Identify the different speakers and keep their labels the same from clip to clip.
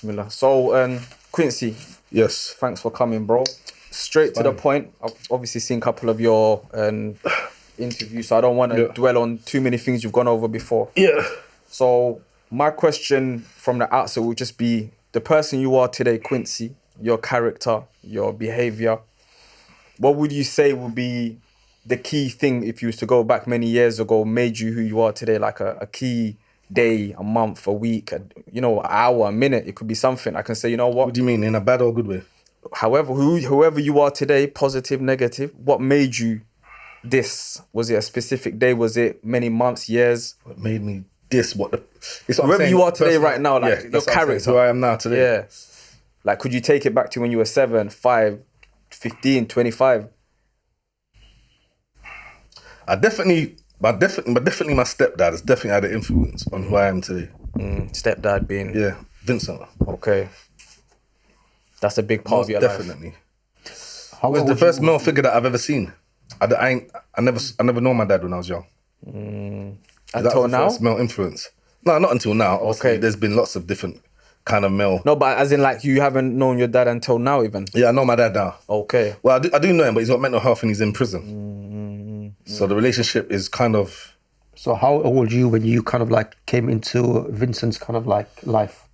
Speaker 1: Bismillah. So, Quincey.
Speaker 2: Yes.
Speaker 1: Thanks for coming, bro. Straight to the point. I've obviously seen a couple of your interviews, so I don't want to dwell on too many things you've gone over before.
Speaker 2: Yeah.
Speaker 1: So my question from the outset will just be the person you are today, Quincey, your character, your behaviour. What would you say would be the key thing if you was to go back many years ago, made you who you are today, like a key day, a month, a week, an hour, a minute? It could be something. I can say, you know what?
Speaker 2: What do you mean, in a bad or good way?
Speaker 1: However, whoever you are today, positive, negative, what made you this? Was it a specific day? Was it many months, years?
Speaker 2: What made me this?
Speaker 1: Whoever you are today right now, like your character.
Speaker 2: Who I am now today.
Speaker 1: Yeah. Like, could you take it back to when you were 7, 5, 15, 25?
Speaker 2: Definitely my stepdad has definitely had an influence on who I am today.
Speaker 1: Stepdad being...
Speaker 2: Yeah, Vincent.
Speaker 1: Okay. That's a big part of your
Speaker 2: definitely.
Speaker 1: life.
Speaker 2: He was the first male figure that I've ever seen. I never known my dad when I was young.
Speaker 1: Until now?
Speaker 2: First male influence. No, not until now. Obviously, there's been lots of different kind of male.
Speaker 1: No, but as in, like, you haven't known your dad until now even?
Speaker 2: Yeah, I know my dad now.
Speaker 1: Okay.
Speaker 2: Well, I do know him, but he's got mental health and he's in prison. So the relationship is kind of...
Speaker 3: So how old were you when you kind of like came into Vincent's kind of like life?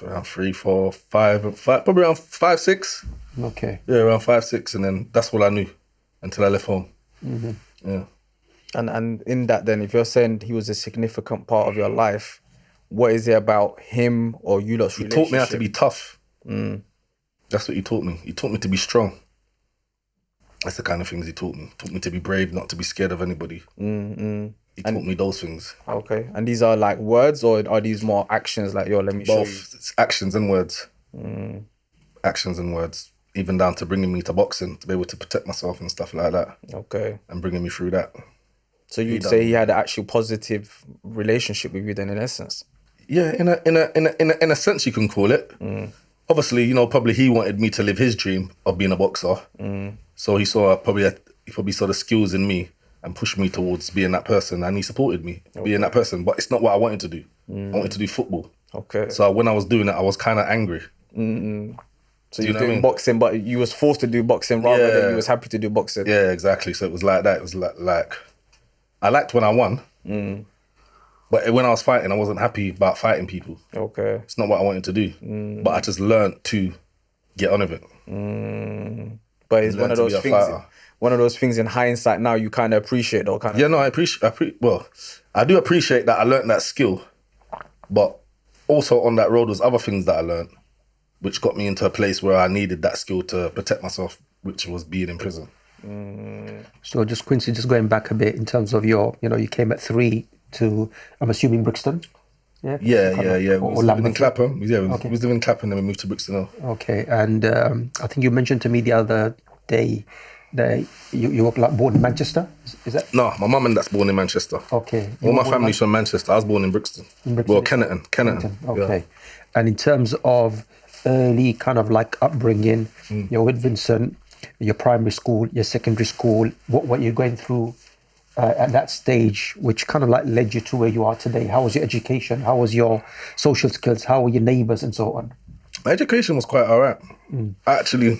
Speaker 2: Around 3, 4, 5, probably around 5, 6.
Speaker 3: Okay.
Speaker 2: Yeah, around 5, 6, and then that's all I knew until I left home. Yeah.
Speaker 1: And in that then, if you're saying he was a significant part of your life, what is it about him or you lot's relationship?
Speaker 2: He taught me how to be tough. That's what he taught me. He taught me to be strong. That's the kind of things he taught me. He taught me to be brave, not to be scared of anybody. He taught me those things.
Speaker 1: Okay. And these are like words, or are these more actions? Like, let me show you.
Speaker 2: Both. It's actions and words. Actions and words. Even down to bringing me to boxing, to be able to protect myself and stuff like that.
Speaker 1: Okay.
Speaker 2: And bringing me through that.
Speaker 1: So you'd say he had an actual positive relationship with you then, in essence?
Speaker 2: Yeah, in a sense you can call it. Obviously, probably he wanted me to live his dream of being a boxer. So he probably saw the skills in me and pushed me towards being that person, and he supported me being that person. But it's not what I wanted to do. I wanted to do football.
Speaker 1: Okay.
Speaker 2: So when I was doing it, I was kind of angry.
Speaker 1: So you were doing boxing, but you was forced to do boxing rather than you was happy to do boxing.
Speaker 2: Yeah, exactly. So it was like that. It was like I liked when I won, but when I was fighting, I wasn't happy about fighting people. Okay. It's not what I wanted to do. But I just learned to get on with it.
Speaker 1: But it's one of those things. One of those things in hindsight now you kind of appreciate, though. Kind of.
Speaker 2: Yeah, no, I do appreciate that I learned that skill, but also on that road was other things that I learned, which got me into a place where I needed that skill to protect myself, which was being in prison.
Speaker 3: So just Quincey, just going back a bit in terms of you came at 3 to, I'm assuming, Brixton?
Speaker 2: Yeah. We was living in Clapham. We was living in Clapham, then we moved to Brixton.
Speaker 3: Okay, and I think you mentioned to me the other day that you were like born in Manchester, is that?
Speaker 2: No, my mum and dad's born in Manchester.
Speaker 3: Okay.
Speaker 2: All my family's from Manchester. I was born in Brixton. Well, Kenneton.
Speaker 3: Okay. Yeah. And in terms of early kind of like upbringing, you're with Vincent, your primary school, your secondary school, what you're going through at that stage, which kind of like led you to where you are today. How was your education? How was your social skills? How were your neighbours and so on?
Speaker 2: My education was quite all right. I actually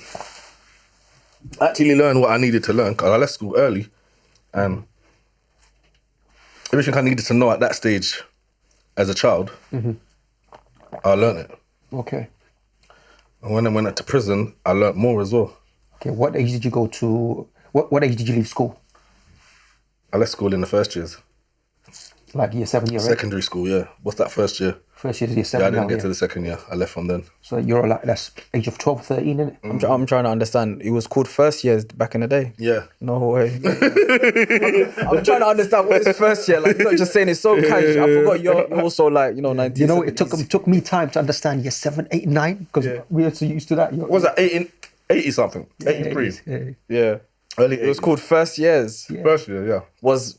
Speaker 2: learned what I needed to learn because I left school early, and everything I needed to know at that stage as a child, I learned it.
Speaker 3: Okay.
Speaker 2: And when I went to prison, I learned more as well.
Speaker 3: Okay, what age did you go to, what age did you leave school?
Speaker 2: I left school in the first years.
Speaker 3: Like year 7, year 8?
Speaker 2: Secondary school, yeah. What's that first year?
Speaker 3: First year is year 7.
Speaker 2: Yeah, I didn't get to the second year. I left from then.
Speaker 3: So you're like, that's age of 12, 13, isn't it?
Speaker 1: I'm trying to understand. It was called first years back in the day?
Speaker 2: Yeah.
Speaker 1: No way. I'm trying to understand what is first year. Like, you're not just saying it's so casual. I forgot you're also like, 1970s.
Speaker 3: It took me time to understand year 7, 8, 9, because we were so used to that.
Speaker 2: What was that, 80 something? 83?
Speaker 1: Yeah.
Speaker 2: Early 80s.
Speaker 1: It was called first years.
Speaker 2: Yeah. First year, yeah.
Speaker 1: Was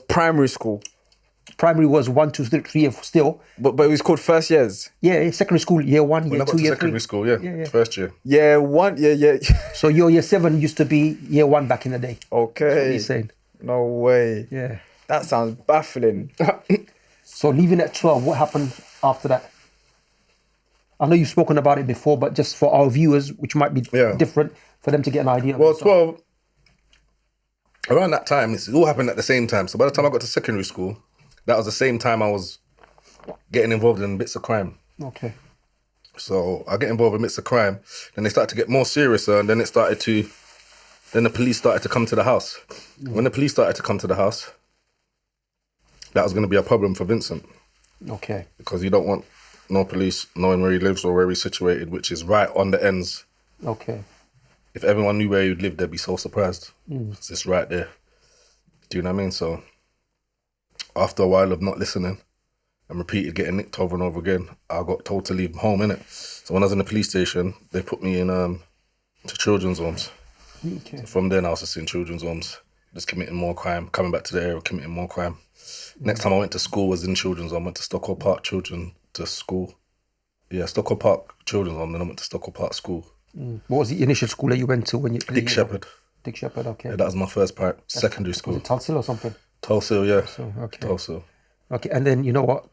Speaker 1: primary school.
Speaker 3: Primary was 1, 2, 3 still.
Speaker 1: But it was called first years?
Speaker 3: Yeah, secondary school, year 1, year 2, year 3.
Speaker 2: Secondary school, yeah. First year.
Speaker 1: Year 1, yeah.
Speaker 3: So your year 7 used to be year 1 back in the day.
Speaker 1: Okay.
Speaker 3: That's what he's saying.
Speaker 1: No way.
Speaker 3: Yeah.
Speaker 1: That sounds baffling.
Speaker 3: So leaving at 12, what happened after that? I know you've spoken about it before, but just for our viewers, which might be
Speaker 2: Yeah.
Speaker 3: different, for them to get an idea.
Speaker 2: Well,
Speaker 3: of it. So-
Speaker 2: 12, around that time, it all happened at the same time. So by the time I got to secondary school, that was the same time I was getting involved in bits of crime.
Speaker 3: Okay.
Speaker 2: So I get involved in bits of crime, then they started to get more serious, and then the police started to come to the house. When the police started to come to the house, that was going to be a problem for Vincent,
Speaker 3: Okay.
Speaker 2: because you don't want no police knowing where he lives or where he's situated, which is right on the ends.
Speaker 3: Okay.
Speaker 2: If everyone knew where you'd live, they'd be so surprised. It's just right there. Do you know what I mean? So after a while of not listening and repeated getting nicked over and over again, I got told to leave home, innit? So when I was in the police station, they put me in to children's homes.
Speaker 3: Okay.
Speaker 2: From then I was just in children's homes, just committing more crime, coming back to the area, committing more crime. Next time I went to school was in children's home. I went to Stockwell Park Children to school. Yeah, Stockwell Park Children's Home, then I went to Stockwell Park School.
Speaker 3: What was the initial school that you went to when you?
Speaker 2: Dick Shepherd.
Speaker 3: Dick Shepherd. Okay.
Speaker 2: Yeah, that was my first secondary
Speaker 3: Was
Speaker 2: school.
Speaker 3: it Tulsa or something?
Speaker 2: Tulsa, yeah.
Speaker 3: Okay.
Speaker 2: Tulsa.
Speaker 3: Okay, and then you know what?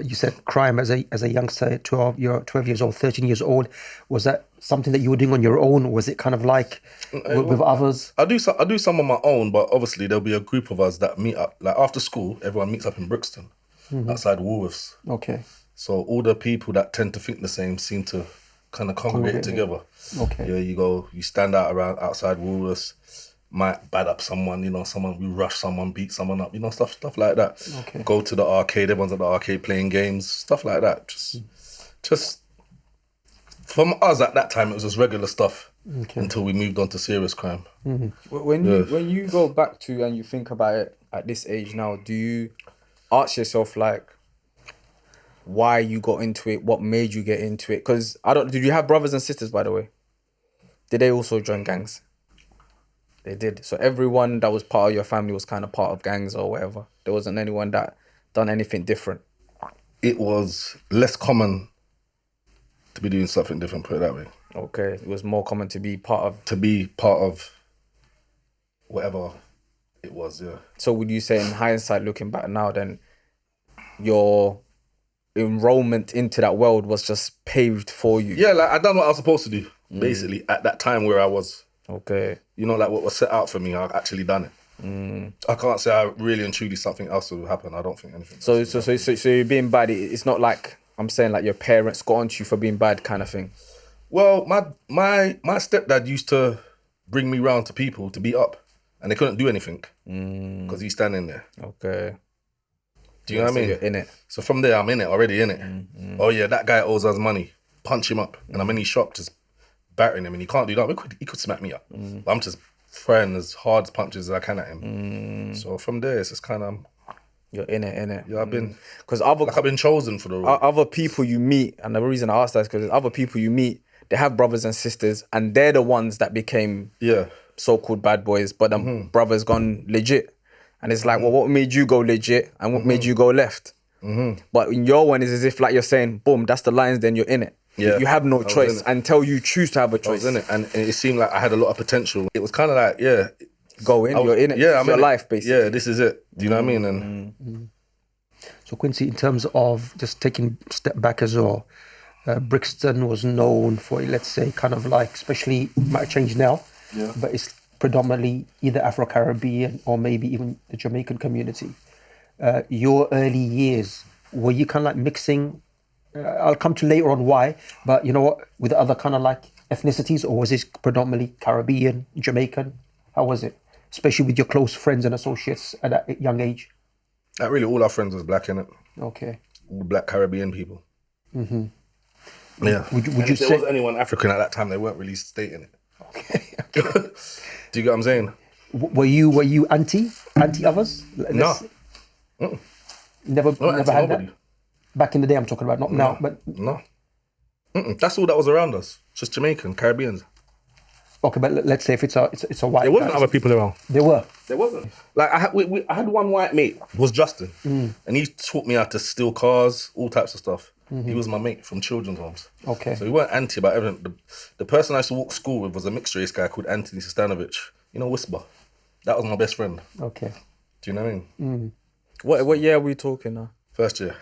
Speaker 3: You said crime as a youngster, 12 years old, 13 years old. Was that something that you were doing on your own? Or was it kind of like with others?
Speaker 2: I do some on my own, but obviously there'll be a group of us that meet up. Like after school, everyone meets up in Brixton, outside Woolworths.
Speaker 3: Okay.
Speaker 2: So all the people that tend to think the same seem to kind of congregate together.
Speaker 3: Okay.
Speaker 2: Yeah, you stand out around outside Woolworths, might bad up someone, we rush someone, beat someone up, stuff like that.
Speaker 3: Okay.
Speaker 2: Go to the arcade, everyone's at the arcade playing games, stuff like that. Just from us at that time, it was just regular stuff until we moved on to serious crime.
Speaker 1: When you go back to and you think about it at this age now, do you ask yourself like why you got into it, what made you get into it? Because did you have brothers and sisters, by the way? Did they also join gangs? They did. So everyone that was part of your family was kind of part of gangs or whatever. There wasn't anyone that done anything different.
Speaker 2: It was less common to be doing something different, put it that way.
Speaker 1: Okay, it was more common to be part of.
Speaker 2: To be part of whatever it was, yeah.
Speaker 1: So would you say in hindsight, looking back now, then your enrollment into that world was just paved for you?
Speaker 2: Yeah, like I done what I was supposed to do, basically, at that time where I was.
Speaker 1: Okay.
Speaker 2: Like what was set out for me, I actually done it. I can't say I really and truly something else would happen. I don't think anything.
Speaker 1: So you're being bad. It's not like I'm saying like your parents got onto you for being bad kind of thing.
Speaker 2: Well, my stepdad used to bring me round to people to beat up, and they couldn't do anything because he's standing there.
Speaker 1: Okay.
Speaker 2: Do you know what I mean?
Speaker 1: You're in it.
Speaker 2: So from there, I'm in it already. In it. Oh yeah, that guy owes us money. Punch him up, and I'm in his shop just battering him, and he can't do that. He could smack me up. But I'm just throwing as hard punches as I can at him. So from there, it's just kind of.
Speaker 1: You're in it.
Speaker 2: Yeah, I've been.
Speaker 1: Because
Speaker 2: I've been chosen for the role.
Speaker 1: Other people you meet, and the reason I ask that is because other people you meet, they have brothers and sisters, and they're the ones that became so-called bad boys, but the brother's gone legit. And it's like, well, what made you go legit, and what made you go left? But in your one, is as if like you're saying, boom, that's the lines, then you're in it.
Speaker 2: Yeah.
Speaker 1: You have no choice until you choose to have a choice.
Speaker 2: I was in it, and it seemed like I had a lot of potential. It was kind of like,
Speaker 1: go in, you're in it.
Speaker 2: Yeah,
Speaker 1: it's your life, basically.
Speaker 2: Yeah, this is it. Do you know what I mean? And
Speaker 3: So Quincey, in terms of just taking a step back as well, Brixton was known for, let's say, kind of like, especially, it might change now, but it's predominantly either Afro-Caribbean or maybe even the Jamaican community. Your early years, were you kind of like mixing? I'll come to later on why, but you know what, with other kind of like ethnicities, or was this predominantly Caribbean, Jamaican? How was it? Especially with your close friends and associates at that young age?
Speaker 2: Like really all our friends was black, innit?
Speaker 3: Okay.
Speaker 2: All black Caribbean people. Yeah.
Speaker 3: Would you
Speaker 2: if
Speaker 3: say...
Speaker 2: there was anyone African at that time, they weren't really stating it.
Speaker 3: Okay.
Speaker 2: Do you get what I'm saying?
Speaker 3: Were you anti others?
Speaker 2: No.
Speaker 3: Never had
Speaker 2: nobody.
Speaker 3: that? Back in the day, I'm talking about, not now, but...
Speaker 2: No. That's all that was around us. Just Jamaican, Caribbeans.
Speaker 3: Okay, but let's say if it's a white
Speaker 2: There wasn't
Speaker 3: guy.
Speaker 2: other people around.
Speaker 3: There were.
Speaker 2: There wasn't. Like I had one white mate, was Justin, and he taught me how to steal cars, all types of stuff. He was my mate from children's homes.
Speaker 3: Okay.
Speaker 2: So we weren't anti about everything. The person I used to walk to school with was a mixed race guy called Anthony Stestanovich. Whisper. That was my best friend.
Speaker 3: Okay.
Speaker 2: Do you know what I mean?
Speaker 1: What year are we talking now?
Speaker 2: First year.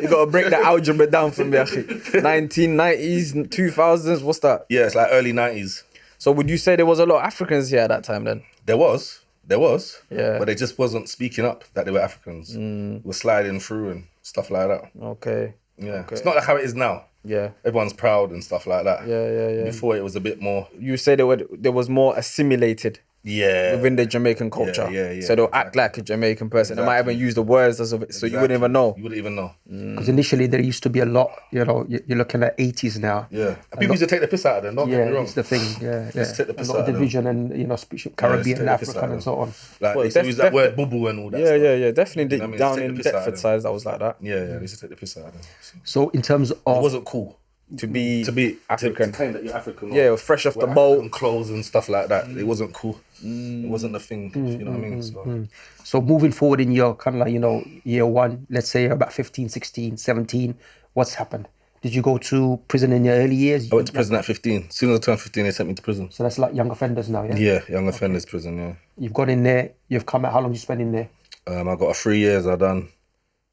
Speaker 1: You gotta break the algebra down for me, akhi. 1990s, 2000s, what's that?
Speaker 2: Yeah, it's like early 90s.
Speaker 1: So would you say there was a lot of Africans here at that time then?
Speaker 2: There was.
Speaker 1: Yeah.
Speaker 2: But they just wasn't speaking up that they were Africans. Were sliding through and stuff like that.
Speaker 1: Okay.
Speaker 2: Yeah.
Speaker 1: Okay.
Speaker 2: It's not like how it is now.
Speaker 1: Yeah.
Speaker 2: Everyone's proud and stuff like that.
Speaker 1: Yeah.
Speaker 2: Before it was a bit more.
Speaker 1: You say there was more assimilated
Speaker 2: Yeah.
Speaker 1: within the Jamaican culture.
Speaker 2: Yeah,
Speaker 1: So they'll act like a Jamaican person. They might even use the words as of it, so you wouldn't even know.
Speaker 2: You wouldn't even know.
Speaker 3: Because initially there used to be a lot, you know, you're looking at 80s now.
Speaker 2: Yeah. And people used to take the piss out of them, don't get me
Speaker 3: Yeah,
Speaker 2: wrong.
Speaker 3: it's the thing. Yeah.
Speaker 2: Just take the piss
Speaker 3: a lot
Speaker 2: out
Speaker 3: of
Speaker 2: of them.
Speaker 3: division and, you know,
Speaker 2: take
Speaker 3: Caribbean,
Speaker 2: the piss out
Speaker 3: African
Speaker 2: of
Speaker 3: and so on.
Speaker 2: Like,
Speaker 1: Well,
Speaker 2: they used to use that word boo and all that stuff.
Speaker 1: Yeah. Definitely
Speaker 2: You know what I mean?
Speaker 1: down
Speaker 2: Take
Speaker 1: in
Speaker 2: the piss out of
Speaker 1: Deptford
Speaker 2: them.
Speaker 1: sides, that was like that.
Speaker 2: Yeah, they used to take the piss out of them.
Speaker 3: So in terms
Speaker 2: It
Speaker 3: of...
Speaker 2: wasn't cool.
Speaker 1: To be African.
Speaker 2: To claim that you're African.
Speaker 1: Yeah, fresh off the
Speaker 2: African
Speaker 1: boat.
Speaker 2: clothes and stuff like that. It wasn't cool. It wasn't the thing. You know what I mean?
Speaker 3: So moving forward in your kind of like, you know, year one, let's say you're about 15, 16, 17, what's happened? Did you go to prison in your early years?
Speaker 2: I went to prison at 15. As soon as I turned 15, they sent me to prison.
Speaker 3: So that's like young offenders now, yeah?
Speaker 2: Yeah, young offenders prison, yeah.
Speaker 3: You've gone in there, you've come out, how long did you spend in there?
Speaker 2: I got 3 years, I done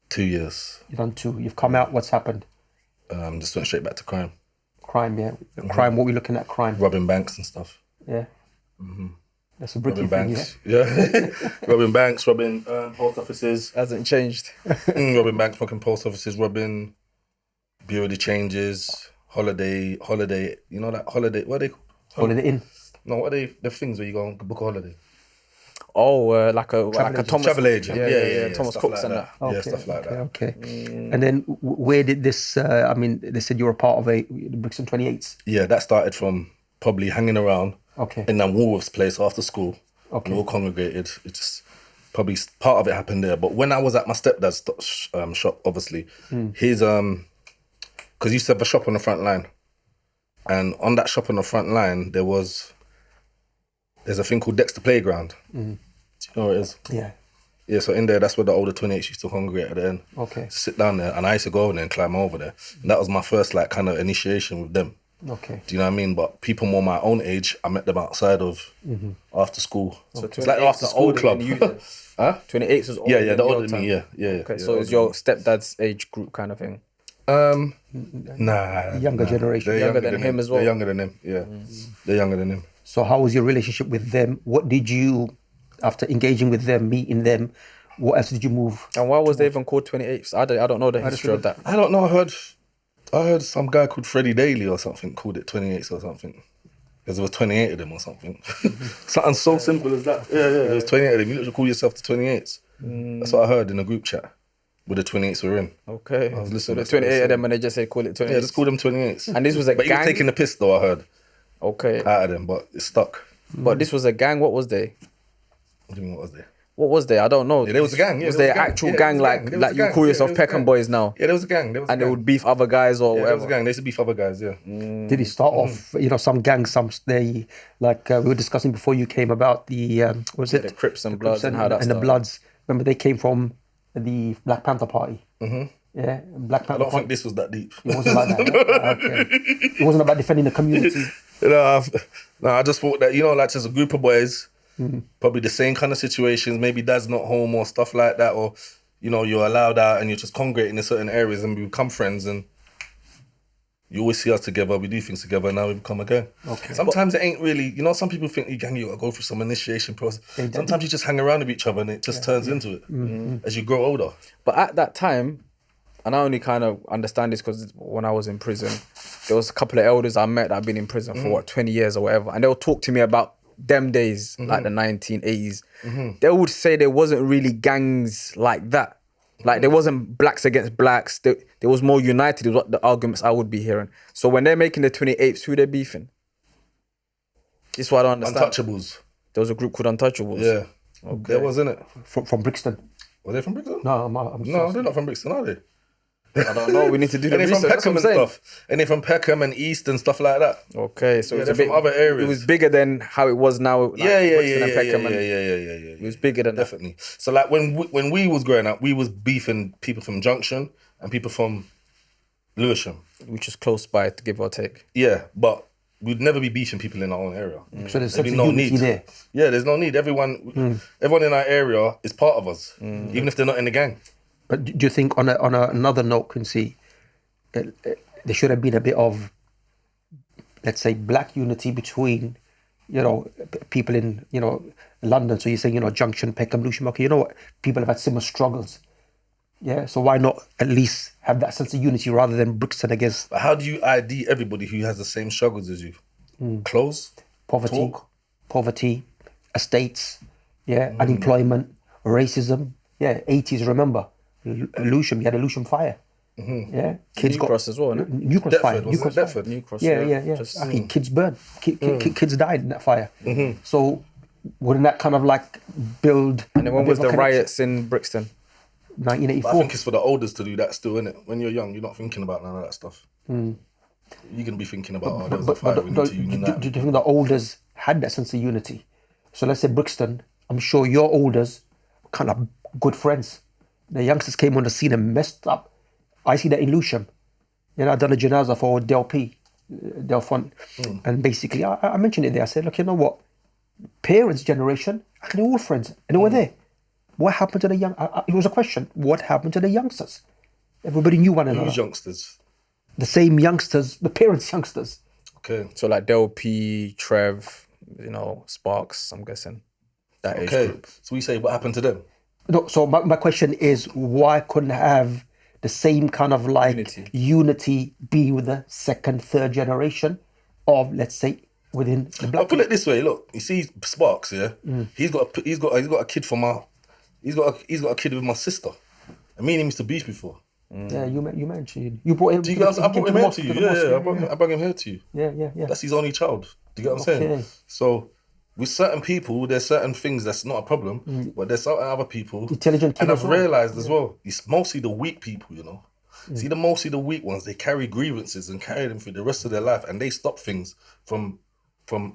Speaker 2: 2 years.
Speaker 3: You've done 2, you've come out, what's happened?
Speaker 2: Just went straight back to crime.
Speaker 3: Crime, yeah. Crime, what we looking at, crime?
Speaker 2: Robbing banks and stuff.
Speaker 3: Yeah. That's a British
Speaker 2: Robbing
Speaker 3: thing, yeah?
Speaker 2: banks. Yeah. Robbing banks, robbing post offices.
Speaker 1: Hasn't changed.
Speaker 2: Robbing banks, fucking post offices, robbing bureau de changes, holiday, you know that holiday, what are they called?
Speaker 3: Holiday Inn.
Speaker 2: No, what are they, the things where you go and book a holiday?
Speaker 1: Oh, like a Thomas.
Speaker 2: Travel agent.
Speaker 1: Yeah. Thomas
Speaker 2: stuff
Speaker 1: Cook's
Speaker 2: like
Speaker 1: and that.
Speaker 2: Yeah, stuff like that.
Speaker 3: Okay. And then where did this, I mean, they said you were a part of the Brixton 28s.
Speaker 2: Yeah, that started from probably hanging around
Speaker 3: Okay.
Speaker 2: in that Woolworths place after school.
Speaker 3: Okay.
Speaker 2: We all congregated. It just probably part of it happened there. But when I was at my stepdad's shop, obviously, his because he used to have a shop on the front line, and on that shop on the front line there's a thing called Dexter Playground. Do you know where it is?
Speaker 3: Yeah.
Speaker 2: Yeah, so in there, that's where the older 28s used to congregate at the end.
Speaker 3: Okay.
Speaker 2: Sit down there, and I used to go over there and climb over there. And that was my first like kind of initiation with them.
Speaker 3: Okay.
Speaker 2: Do you know what I mean? But people more my own age, I met them outside of after school. So it's like
Speaker 1: 28's
Speaker 2: after school
Speaker 1: older
Speaker 2: club.
Speaker 1: than you then.
Speaker 2: Huh?
Speaker 1: 28 was older
Speaker 2: Yeah,
Speaker 1: than
Speaker 2: the
Speaker 1: your
Speaker 2: older than
Speaker 1: time.
Speaker 2: me, yeah.
Speaker 1: Okay,
Speaker 2: yeah,
Speaker 1: so it's your stepdad's age group kind of thing.
Speaker 2: Nah.
Speaker 3: Younger generation.
Speaker 2: They're
Speaker 1: Younger than him as well.
Speaker 2: They're younger than him, yeah. They're younger than him.
Speaker 3: So how was your relationship with them? What did you, after engaging with them, meeting them, what else did you move?
Speaker 1: And why was they even called 28s? I don't know the history of that.
Speaker 2: I don't know, I heard some guy called Freddie Daly or something called it 28s or something. Because there was 28 of them or something. Something so simple as that. Yeah, there was 28 of them. You literally call yourself the 28s. That's what I heard in a group chat where the 28s were in.
Speaker 1: Okay.
Speaker 2: I was
Speaker 1: So
Speaker 2: listening
Speaker 1: the
Speaker 2: to what they
Speaker 1: 28 of
Speaker 2: said.
Speaker 1: them and they just say call it 28s.
Speaker 2: Yeah, just call them 28s.
Speaker 1: And this was a
Speaker 2: But he was
Speaker 1: gang?
Speaker 2: taking the piss though, I heard,
Speaker 1: Okay.
Speaker 2: out of them, but it stuck.
Speaker 1: But this was a gang. What was they?
Speaker 2: What do you mean, what was there?
Speaker 1: What was they? I don't know.
Speaker 2: Yeah, there was a gang. Yeah,
Speaker 1: was
Speaker 2: there
Speaker 1: there
Speaker 2: was a gang.
Speaker 1: actual
Speaker 2: Yeah, there
Speaker 1: gang
Speaker 2: was a gang. There was
Speaker 1: like
Speaker 2: a
Speaker 1: you
Speaker 2: gang.
Speaker 1: call
Speaker 2: Yeah,
Speaker 1: yourself
Speaker 2: there was a
Speaker 1: Peckham
Speaker 2: gang.
Speaker 1: Boys now?
Speaker 2: Yeah, there was a gang. There was a
Speaker 1: And they
Speaker 2: gang.
Speaker 1: would beef other guys or
Speaker 2: Yeah, there was
Speaker 1: whatever.
Speaker 2: a gang. They used to beef other guys, yeah.
Speaker 3: Did it start off, you know, some gangs, they, like we were discussing before you came about the, what was it?
Speaker 1: The Crips and Bloods and how that
Speaker 3: And the
Speaker 1: started.
Speaker 3: Bloods. Remember, they came from the Black Panther Party. Yeah, Black
Speaker 2: I
Speaker 3: Panther
Speaker 2: don't
Speaker 3: Party.
Speaker 2: think this was that deep.
Speaker 3: It wasn't like that. Yeah? Okay. It wasn't about defending the community.
Speaker 2: I just thought that, you know, like, there's a group of boys, probably the same kind of situations, maybe dad's not home or stuff like that, or, you know, you're allowed out and you're just congregating in certain areas and we become friends and you always see us together, we do things together, and now we become a gang.
Speaker 3: Okay.
Speaker 2: Sometimes it ain't really, you know, some people think you gotta go through some initiation process. Sometimes you just hang around with each other and it just turns into it as you grow older.
Speaker 1: But at that time, and I only kind of understand this because when I was in prison, there was a couple of elders I met that had been in prison for 20 years or whatever. And they'll talk to me about them days, like the 1980s. They would say there wasn't really gangs like that. Like there wasn't blacks against blacks. There was more united is what the arguments I would be hearing. So when they're making the 28s, who they beefing? This is what I don't understand.
Speaker 2: Untouchables.
Speaker 1: There was a group called Untouchables.
Speaker 2: Yeah.
Speaker 1: Okay.
Speaker 2: There was, innit?
Speaker 3: From Brixton.
Speaker 2: Were they from Brixton?
Speaker 3: No, I'm
Speaker 2: No, they're not from Brixton, are they?
Speaker 1: I don't know. We need to do the
Speaker 2: And they're from
Speaker 1: research. That's what
Speaker 2: Peckham
Speaker 1: I'm
Speaker 2: and
Speaker 1: saying.
Speaker 2: stuff. And they're from Peckham and East and stuff like that.
Speaker 1: Okay, so
Speaker 2: Yeah,
Speaker 1: it's a
Speaker 2: they're
Speaker 1: bit
Speaker 2: from other areas.
Speaker 1: It was bigger than how it was now. Like Brixton and Peckham and
Speaker 2: It
Speaker 1: It was bigger than that.
Speaker 2: Definitely. So like when we was growing up, we was beefing people from Junction and people from Lewisham.
Speaker 1: Which is close by to give or take.
Speaker 2: Yeah, but we'd never be beefing people in our own area.
Speaker 3: So there's
Speaker 2: There'd be
Speaker 3: such a
Speaker 2: no
Speaker 3: unity
Speaker 2: need.
Speaker 3: there.
Speaker 2: Yeah, there's no need. Everyone in our area is part of us, even if they're not in the gang.
Speaker 3: But do you think on another note, Quincey, there should have been a bit of, let's say, black unity between, people in, London. So you're saying, Junction, Peckham, Lewisham, okay, you know what? People have had similar struggles. Yeah, so why not at least have that sense of unity rather than Brixton against
Speaker 2: But how do you ID everybody who has the same struggles as you? Clothes,
Speaker 3: poverty, estates, unemployment, racism. Yeah, 80s, remember? Lewisham, you had a Lewisham fire. Yeah, kids
Speaker 1: New Cross as well, no?
Speaker 3: New Cross
Speaker 2: Deptford,
Speaker 3: fire.
Speaker 2: wasn't it? Deptford.
Speaker 1: New Cross,
Speaker 3: Yeah.
Speaker 1: Just,
Speaker 3: I think kids burned. Kids died in that fire. So wouldn't that kind of like build?
Speaker 1: And then when
Speaker 3: a bit
Speaker 1: was
Speaker 3: of a
Speaker 1: the
Speaker 3: connection?
Speaker 1: riots in Brixton?
Speaker 2: But I
Speaker 3: 1984.
Speaker 2: think it's for the olders to do that still, innit? When you're young, you're not thinking about none of that stuff. You're going to be thinking about, there was a fire, we need to
Speaker 3: do
Speaker 2: unite.
Speaker 3: you think the olders had that sense of unity? So let's say Brixton, I'm sure your olders were kind of good friends. The youngsters came on the scene and messed up. I see that in Lewisham. I've done a janaza for Del Font. And basically, I mentioned it there. I said, look, you know what? Parents' generation, actually all friends. And they were there. What happened to the young? It was a question. What happened to the youngsters? Everybody knew one another.
Speaker 2: Who's youngsters?
Speaker 3: The same youngsters, the parents' youngsters.
Speaker 2: Okay.
Speaker 1: So like Del P, Trev, Sparks, I'm guessing. That age group.
Speaker 2: So we say, what happened to them?
Speaker 3: No, so my question is, why couldn't have the same kind of like unity be with the second, third generation of, let's say, within the black?
Speaker 2: I'll put it this way. Look, you see Sparks, yeah. He's got a kid he's got a kid with my sister. And me and him used to beef before.
Speaker 3: Yeah, you mentioned you brought him.
Speaker 2: I brought him here to you. Yeah, I brought him here to you.
Speaker 3: Yeah.
Speaker 2: That's his only child. Do you get what I'm saying? So with certain people, there's certain things that's not a problem, but there's certain other people.
Speaker 3: Intelligent kid
Speaker 2: and
Speaker 3: as
Speaker 2: I've
Speaker 3: well.
Speaker 2: realised as well, it's mostly the weak people, See, mostly the weak ones, they carry grievances and carry them through the rest of their life, and they stop things from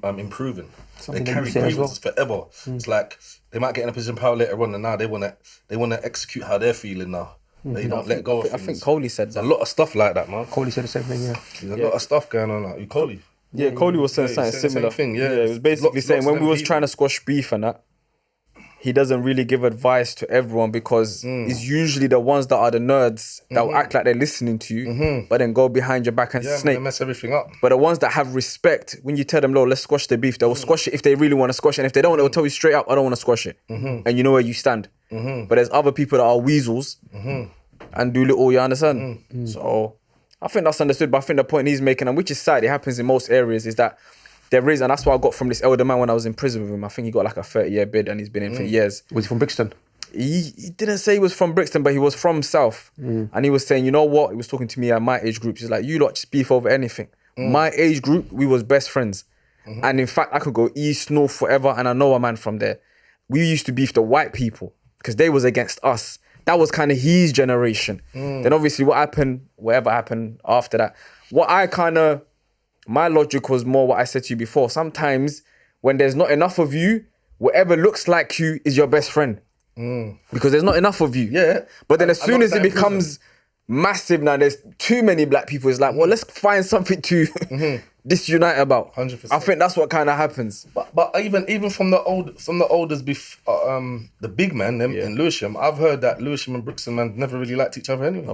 Speaker 2: improving.
Speaker 3: Something
Speaker 2: they
Speaker 3: that
Speaker 2: carry
Speaker 3: you say as
Speaker 2: grievances forever. It's like they might get in a position of power later on, and now they want to execute how they're feeling now. They don't let go of things.
Speaker 1: I think Coley said
Speaker 2: There's
Speaker 1: that.
Speaker 2: a lot of stuff like that, man.
Speaker 3: Coley said the same thing. Yeah.
Speaker 2: There's a lot of stuff going on. Like, you Coley.
Speaker 1: Yeah, Coley was saying something
Speaker 2: he said the
Speaker 1: similar.
Speaker 2: same thing, yeah.
Speaker 1: It was basically
Speaker 2: Lots
Speaker 1: saying
Speaker 2: of
Speaker 1: when
Speaker 2: them
Speaker 1: we was
Speaker 2: people.
Speaker 1: trying to squash beef and that, he doesn't really give advice to everyone because it's usually the ones that are the nerds that will act like they're listening to you, but then go behind your back and
Speaker 2: Yeah,
Speaker 1: snake.
Speaker 2: they mess everything up.
Speaker 1: But the ones that have respect, when you tell them, "Lo, let's squash the beef," they will squash it if they really want to squash it. And if they don't, they will tell you straight up, "I don't want to squash it," and you know where you stand. But there's other people that are weasels and do little, you understand? So I think that's understood. But I think the point he's making, and which is sad, it happens in most areas, is that there is, and that's what I got from this elder man when I was in prison with him. I think he got like a 30-year bid and he's been in for years.
Speaker 3: Was he from Brixton?
Speaker 1: He didn't say he was from Brixton, but he was from South. And he was saying, you know what? He was talking to me at my age group. He's like, you lot just beef over anything. My age group, we was best friends. And in fact, I could go east, north, forever, and I know a man from there. We used to beef the white people because they was against us. That was kind of his generation. Then obviously whatever happened after that, my logic was more what I said to you before. Sometimes when there's not enough of you, whatever looks like you is your best friend. Because there's not enough of you.
Speaker 2: Yeah.
Speaker 1: But then as soon as it becomes massive now, there's too many black people, it's like, well, let's find something to disunite about.
Speaker 2: 100%.
Speaker 1: I think that's what kind of happens.
Speaker 2: But even from the olders, the big men in Lewisham, I've heard that Lewisham and Brixton man never really liked each other anyway.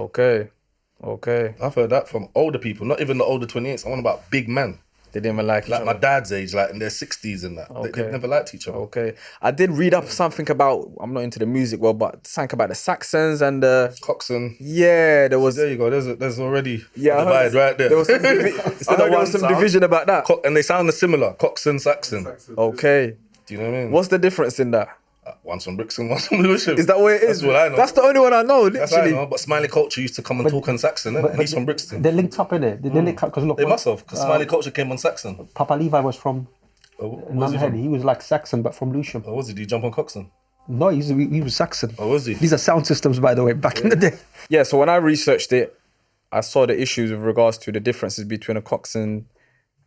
Speaker 1: Okay.
Speaker 2: I've heard that from older people, not even the older 28s. I want about big men.
Speaker 1: They didn't even like each
Speaker 2: Like
Speaker 1: other.
Speaker 2: my dad's age, like in their 60s and that. They've never liked each other.
Speaker 1: Okay. I did read up something about, I'm not into the music world, but something about the Saxons and the...
Speaker 2: Coxon.
Speaker 1: Yeah, there was...
Speaker 2: There you go. There's already a
Speaker 1: I heard
Speaker 2: divide right there.
Speaker 1: There was some, there was some division about that.
Speaker 2: And they sound similar. Coxon, Saxon.
Speaker 1: Okay.
Speaker 2: Do you know what I mean?
Speaker 1: What's the difference in that?
Speaker 2: One's from Brixton, one's from Lewisham.
Speaker 1: Is that what it is?
Speaker 2: That's what I know.
Speaker 1: That's the only one I know,
Speaker 2: That's what I
Speaker 1: literally.
Speaker 2: know. But Smiley Culture used to come and talk on Saxon, and he's from Brixton.
Speaker 3: They're linked up, innit? They linked up because look,
Speaker 2: They must have, because Smiley Culture came on Saxon.
Speaker 3: Papa Levi was from
Speaker 2: Was he
Speaker 3: Nunhead.
Speaker 2: from?
Speaker 3: He was like Saxon, but from Lewisham.
Speaker 2: Or was he? Did he jump on Coxon?
Speaker 3: No, he was Saxon.
Speaker 2: Or was he?
Speaker 3: These are sound systems, by the way, back in the day.
Speaker 1: Yeah, so when I researched it, I saw the issues with regards to the differences between a Coxon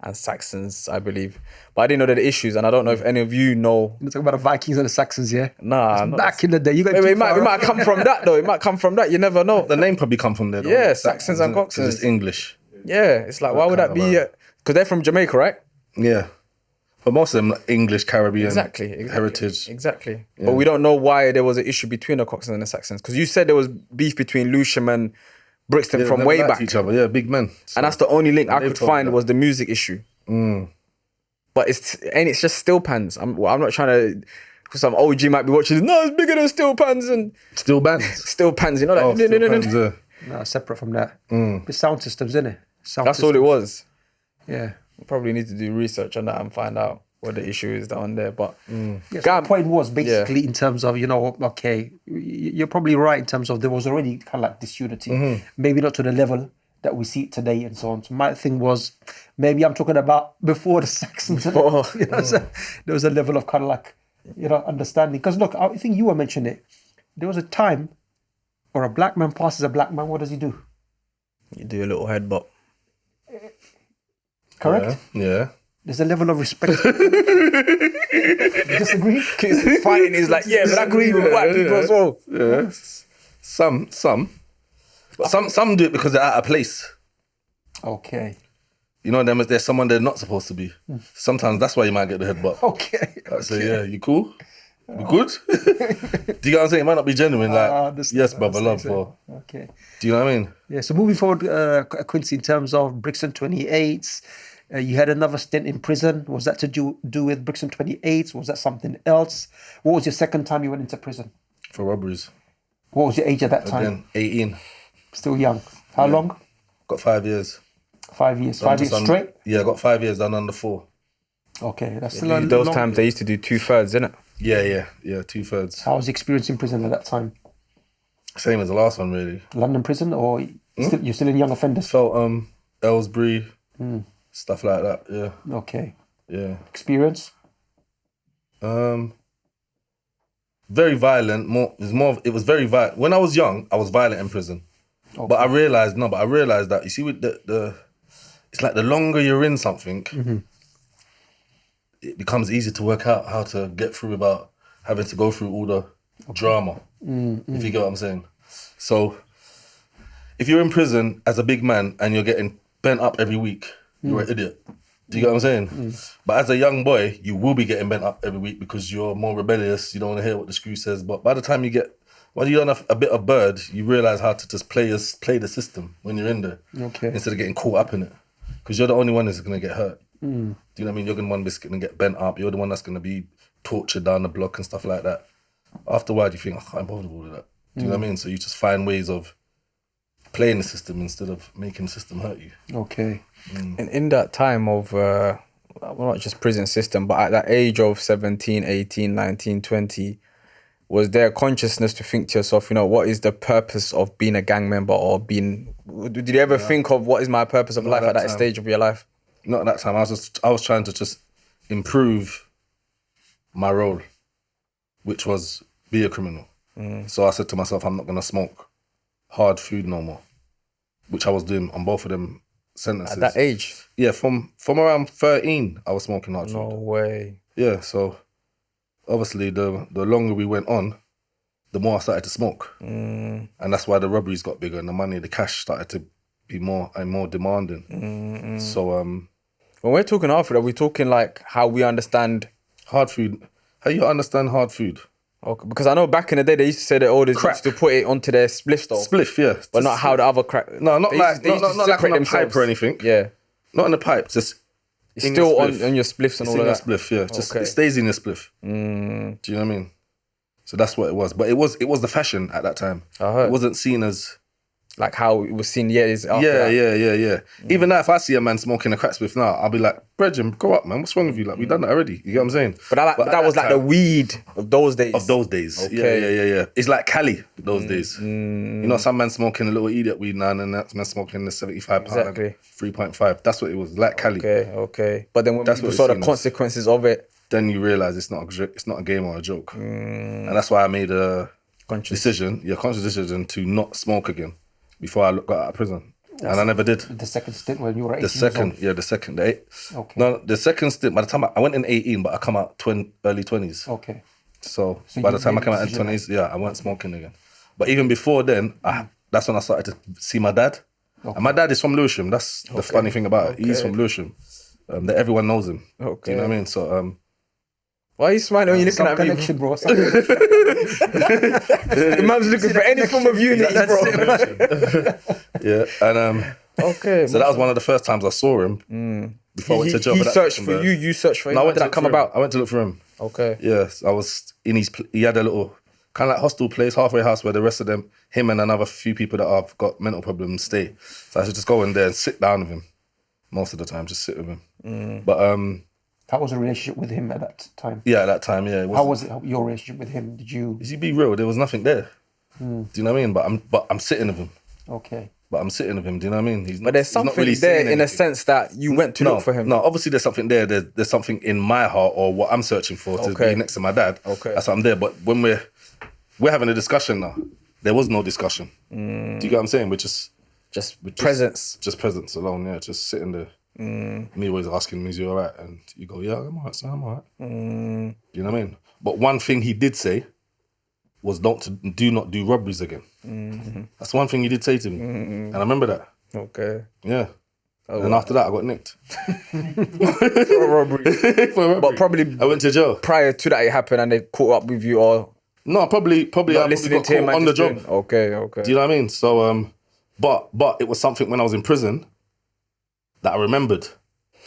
Speaker 1: and Saxons, I believe. But I didn't know the issues, and I don't know if any of you know.
Speaker 3: You're talking about the Vikings and the Saxons, yeah?
Speaker 1: Nah,
Speaker 3: Back in the day. You got
Speaker 1: it might come from that, though. It might come from that. You never know.
Speaker 2: The name probably come from there, though.
Speaker 1: Yeah, Saxons and
Speaker 2: isn't it? 'Cause
Speaker 1: Coxons.
Speaker 2: it's English.
Speaker 1: Yeah, it's like, why would that be? Because they're from Jamaica, right?
Speaker 2: Yeah. But most of them English, Caribbean,
Speaker 1: Exactly.
Speaker 2: heritage.
Speaker 1: Exactly. But we don't know why there was an issue between the Coxons and the Saxons. Because you said there was beef between Lewisham and Brixton
Speaker 2: Yeah,
Speaker 1: from
Speaker 2: never
Speaker 1: way
Speaker 2: liked
Speaker 1: back.
Speaker 2: each other. Yeah, big men. So,
Speaker 1: And that's the only link I
Speaker 2: they've
Speaker 1: could
Speaker 2: told me
Speaker 1: find
Speaker 2: that.
Speaker 1: was the music issue. But it's just steel pans. I'm not trying to, because some OG might be watching. No, it's bigger than steel pans and
Speaker 2: Still bands.
Speaker 1: steel pans. You know, like
Speaker 2: Still bands, yeah.
Speaker 3: No, separate from that. The sound systems, innit? Sound
Speaker 1: that's all it
Speaker 3: systems.
Speaker 1: was.
Speaker 3: Yeah.
Speaker 1: Probably need to do research on that and find out what the issue is down there. But
Speaker 3: Yes, the point was basically in terms of, okay, you're probably right in terms of there was already kind of like disunity, maybe not to the level that we see it today and so on. So my thing was, maybe I'm talking about before the Saxons.
Speaker 1: Before.
Speaker 3: So there was a level of kind of like, understanding. Because look, I think you were mentioning it. There was a time where a black man passes a black man, what does he do?
Speaker 1: you do a little headbutt.
Speaker 3: Correct?
Speaker 2: Yeah.
Speaker 3: There's a level of respect. You disagree?
Speaker 1: Fighting is like, yeah, but I agree with white people as well.
Speaker 2: Yeah. Some. But some do it because they're out of place.
Speaker 3: Okay.
Speaker 2: You know, there's someone they're not supposed to be. Sometimes that's why you might get the headbutt.
Speaker 3: Okay.
Speaker 2: So yeah, you cool? You good? Do you get what I'm saying? It might not be genuine. Like,
Speaker 3: understand,
Speaker 2: yes, brother, love.
Speaker 3: understand.
Speaker 2: Or,
Speaker 3: Okay.
Speaker 2: do you know what I mean?
Speaker 3: Yeah, so moving forward, Quincy, in terms of Brixton 28s, you had another stint in prison. Was that to do with Brixton 28s? Was that something else? What was your second time you went into prison?
Speaker 2: For robberies.
Speaker 3: What was your age at that time?
Speaker 2: Again, 18.
Speaker 3: Still young. How long?
Speaker 2: Got 5 years.
Speaker 3: 5 years.
Speaker 2: Done
Speaker 3: 5 years
Speaker 2: just
Speaker 3: straight?
Speaker 2: Yeah, I got 5 years done under 4.
Speaker 3: Okay, that's still a
Speaker 1: Those
Speaker 3: long...
Speaker 1: times they used to do 2/3, innit?
Speaker 2: Yeah, 2/3.
Speaker 3: How was the experience in prison at that time?
Speaker 2: Same as the last one, really.
Speaker 3: London prison, or you're still in young offenders?
Speaker 2: Felt Ellsbury, stuff like that. Yeah,
Speaker 3: Okay.
Speaker 2: yeah.
Speaker 3: Experience?
Speaker 2: Very violent. It was very violent. When I was young, I was violent in prison.
Speaker 3: Okay.
Speaker 2: But I realized that, you see, with the it's like the longer you're in something, it becomes easier to work out how to get through without having to go through all the drama, if you get what I'm saying. So, if you're in prison as a big man and you're getting bent up every week, you're an idiot. Do you get what I'm saying? But as a young boy, you will be getting bent up every week because you're more rebellious, you don't want to hear what the screw says. But by the time when you're on a bit of bird, you realise how to just play the system when you're in there.
Speaker 3: Okay.
Speaker 2: Instead of getting caught up in it. Because you're the only one that's going to get hurt. Do you know what I mean? You're the one that's going to get bent up. You're the one that's going to be tortured down the block and stuff like that. Afterward, you think, I can't bother with all of that. Do you know what I mean? So you just find ways of playing the system instead of making the system hurt you.
Speaker 3: Okay.
Speaker 1: And in that time of, well, not just prison system, but at that age of 17, 18, 19, 20, was there a consciousness to think to yourself, what is the purpose of being a gang member or being... Did you ever think of what is my purpose of life at that stage of your life?
Speaker 2: Not at that time. I was trying to just improve my role, which was be a criminal. So I said to myself, I'm not going to smoke hard food no more, which I was doing on both of them sentences.
Speaker 1: At that age?
Speaker 2: Yeah, from around 13, I was smoking hard food.
Speaker 1: No way.
Speaker 2: Yeah, so obviously the longer we went on, the more I started to smoke. And that's why the robberies got bigger and the cash started to be more and more demanding. So
Speaker 1: when we're talking hard food, are we talking like how we understand...
Speaker 2: hard food, how you understand hard food?
Speaker 1: Okay, because I know back in the day they used to say that they used to put it onto their spliff though.
Speaker 2: Spliff, yeah.
Speaker 1: But not how the other crack...
Speaker 2: No, not
Speaker 1: they
Speaker 2: like
Speaker 1: used to
Speaker 2: not like
Speaker 1: separate
Speaker 2: on a pipe or anything.
Speaker 1: Yeah.
Speaker 2: Not in the pipe, just
Speaker 1: It's
Speaker 2: in
Speaker 1: still
Speaker 2: your
Speaker 1: on
Speaker 2: spliff.
Speaker 1: your spliffs and
Speaker 2: It's
Speaker 1: all
Speaker 2: in
Speaker 1: of
Speaker 2: your
Speaker 1: that.
Speaker 2: spliff, yeah. Just
Speaker 1: Okay.
Speaker 2: it stays in your spliff. Do you know what I mean? So that's what it was. But it was the fashion at that time.
Speaker 1: I heard.
Speaker 2: It wasn't seen as
Speaker 1: Like how it was seen years after
Speaker 2: yeah. Even now, if I see a man smoking a crack spliff now, I'll be like, Brethren, grow up, man. What's wrong with you? Like, we've done that already. You get what I'm saying?
Speaker 1: But that was like the weed of those days.
Speaker 2: Of those days.
Speaker 1: Okay.
Speaker 2: Yeah. It's like Cali those days. You know, some man smoking a little idiot weed now, and then that man smoking the 75 pound,
Speaker 1: Exactly.
Speaker 2: 3.5. That's what it was, like Cali.
Speaker 1: Okay. But then when
Speaker 2: That's
Speaker 1: people
Speaker 2: what
Speaker 1: saw
Speaker 2: it's
Speaker 1: the
Speaker 2: seen as.
Speaker 1: consequences of it,
Speaker 2: Then you realise it's not a game or a joke. And that's why I made a conscious decision to not smoke again before I got out of prison. And I never did.
Speaker 3: The second stint when you were 18
Speaker 2: The second.
Speaker 3: Okay.
Speaker 2: No, the second stint, by the time I went in 18, but I come out early 20s.
Speaker 3: Okay.
Speaker 2: So
Speaker 3: So
Speaker 2: by
Speaker 3: you
Speaker 2: the time I
Speaker 3: made
Speaker 2: came
Speaker 3: the
Speaker 2: out in
Speaker 3: decision
Speaker 2: 20s, I weren't smoking again. But even before then, that's when I started to see my dad. And my dad is from Lewisham. That's the funny thing about it. He's from Lewisham. That everyone knows him.
Speaker 1: Okay.
Speaker 2: Do you know what I mean? So,
Speaker 1: why are you smiling when you're looking
Speaker 3: Some
Speaker 1: at me?
Speaker 3: connection, bro.
Speaker 1: The man's looking for any form of unity, bro.
Speaker 2: yeah, and
Speaker 1: Okay.
Speaker 2: so that was one of the first times I saw him. Before I went to jail.
Speaker 1: He searched for you. You searched for him.
Speaker 2: No, I
Speaker 1: How
Speaker 2: went
Speaker 1: did
Speaker 2: to
Speaker 1: that
Speaker 2: look
Speaker 1: come
Speaker 2: for him.
Speaker 1: about?
Speaker 2: I went to look for him.
Speaker 1: Okay.
Speaker 2: Yes, I was in his. He had a little kind of like hostel place, halfway house, where the rest of them, him and another few people that have got mental problems stay. So I should just go in there and sit down with him. Most of the time, just sit with him. But
Speaker 3: How was the relationship with him at that time?
Speaker 2: yeah, at that time, yeah.
Speaker 3: How was it, your relationship with him? Did you?
Speaker 2: You be real? There was nothing there. Do you know what I mean? But I'm sitting with him.
Speaker 3: Okay.
Speaker 2: But I'm sitting with him. Do you know what I mean?
Speaker 1: But there's something there in a sense that you went to look for him.
Speaker 2: No, obviously there's something there. There's something in my heart or what I'm searching for to be next to my dad.
Speaker 1: Okay.
Speaker 2: That's why I'm there. But when we're having a discussion now, there was no discussion. Do you get what I'm saying? We're just
Speaker 1: presence.
Speaker 2: Just presence alone, yeah. Just sitting there. Me always asking me, is you all right? And you go, yeah, I'm all right, son, I'm all right. Do you know what I mean? But one thing he did say was do not do robberies again. That's one thing he did say to me. And I remember that.
Speaker 1: Okay.
Speaker 2: Yeah. And after that, I got nicked.
Speaker 1: For a robbery.
Speaker 2: For a robbery.
Speaker 1: But probably
Speaker 2: I went to jail.
Speaker 1: prior to that it happened and they caught up with you or
Speaker 2: No, probably I
Speaker 1: listening
Speaker 2: got
Speaker 1: to him
Speaker 2: caught on the job.
Speaker 1: Okay.
Speaker 2: Do you know what I mean? So, but it was something when I was in prison that I remembered.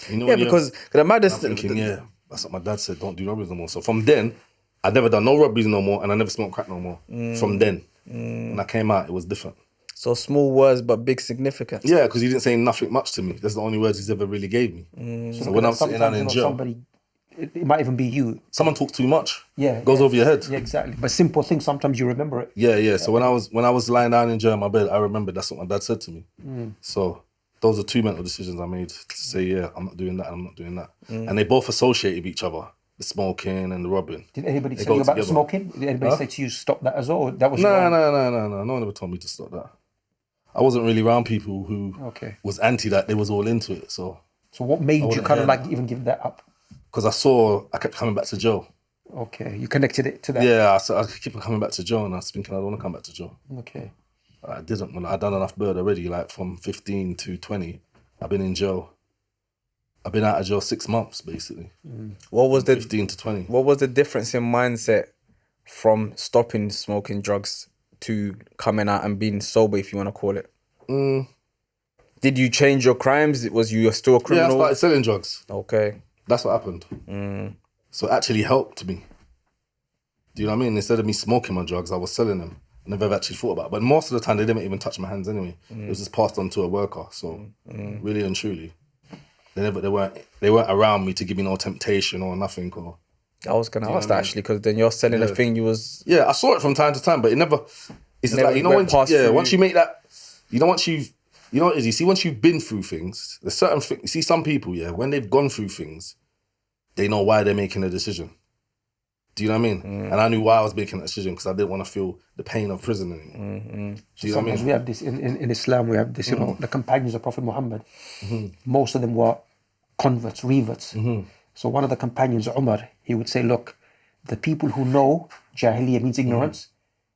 Speaker 2: You know,
Speaker 1: yeah, because the maddest
Speaker 2: I'm thinking, yeah, that's what my dad said. Don't do robberies no more. So from then, I never done no robberies no more, and I never smoked crack no more. From then, when I came out, it was different.
Speaker 1: So small words but big significance.
Speaker 2: Yeah, because he didn't say nothing much to me. That's the only words he's ever really gave me. So when I'm sitting down in jail,
Speaker 3: somebody, it might even be you.
Speaker 2: someone talks too much.
Speaker 3: Yeah,
Speaker 2: goes over your head.
Speaker 3: Yeah, exactly. But simple things, sometimes you remember it.
Speaker 2: Yeah. So when I was lying down in jail in my bed, I remembered that's what my dad said to me. So those are two mental decisions I made to say, yeah, I'm not doing that, I'm not doing that. And they both associate with each other, the smoking and the robbing.
Speaker 3: Did anybody
Speaker 2: They
Speaker 3: tell
Speaker 2: go
Speaker 3: you about the
Speaker 2: together.
Speaker 3: smoking? Did anybody say to you, stop that as well? That was
Speaker 2: No,
Speaker 3: wrong?
Speaker 2: no one ever told me to stop that. I wasn't really around people who was anti that. They was all into it. So
Speaker 3: what made you
Speaker 2: wouldn't
Speaker 3: kind of
Speaker 2: hear
Speaker 3: like even give that up?
Speaker 2: because I kept coming back to jail.
Speaker 3: Okay, you connected it to that.
Speaker 2: Yeah, I keep coming back to jail, and I was thinking I don't want to come back to jail.
Speaker 3: Okay.
Speaker 2: I didn't. When I'd done enough bird already, like from 15 to 20, I've been in jail. I've been out of jail 6 months, basically.
Speaker 1: What was the
Speaker 2: 15 to 20.
Speaker 1: What was the difference in mindset from stopping smoking drugs to coming out and being sober, if you want to call it? Did you change your crimes? Was you still a
Speaker 2: Yeah, I
Speaker 1: criminal?
Speaker 2: started selling drugs.
Speaker 1: Okay.
Speaker 2: That's what happened. So it actually helped me. Do you know what I mean? Instead of me smoking my drugs, I was selling them. I never actually thought about it. But most of the time, they didn't even touch my hands anyway. It was just passed on to a worker. So really and truly, they weren't around me to give me no temptation or nothing. Or
Speaker 1: I was going to ask that actually, because then you're selling a thing you was...
Speaker 2: yeah, I saw it from time to time, but it never. It's just
Speaker 1: Never
Speaker 2: like, you know,
Speaker 1: went past through
Speaker 2: once
Speaker 1: you.
Speaker 2: you make that, you know, once you've, you know what it is, you see, once you've been through things, there's certain things, you see some people, yeah, when they've gone through things, they know why they're making a decision. Do you know what I mean? And I knew why I was making that decision because I didn't want to feel the pain of prison anymore. Do you know what I
Speaker 3: Sometimes
Speaker 2: mean?
Speaker 3: we have this in Islam, we have this, you know, the companions of Prophet Muhammad. Most of them were converts, reverts. So one of the companions, Umar, he would say, look, the people who know Jahiliyyah means ignorance,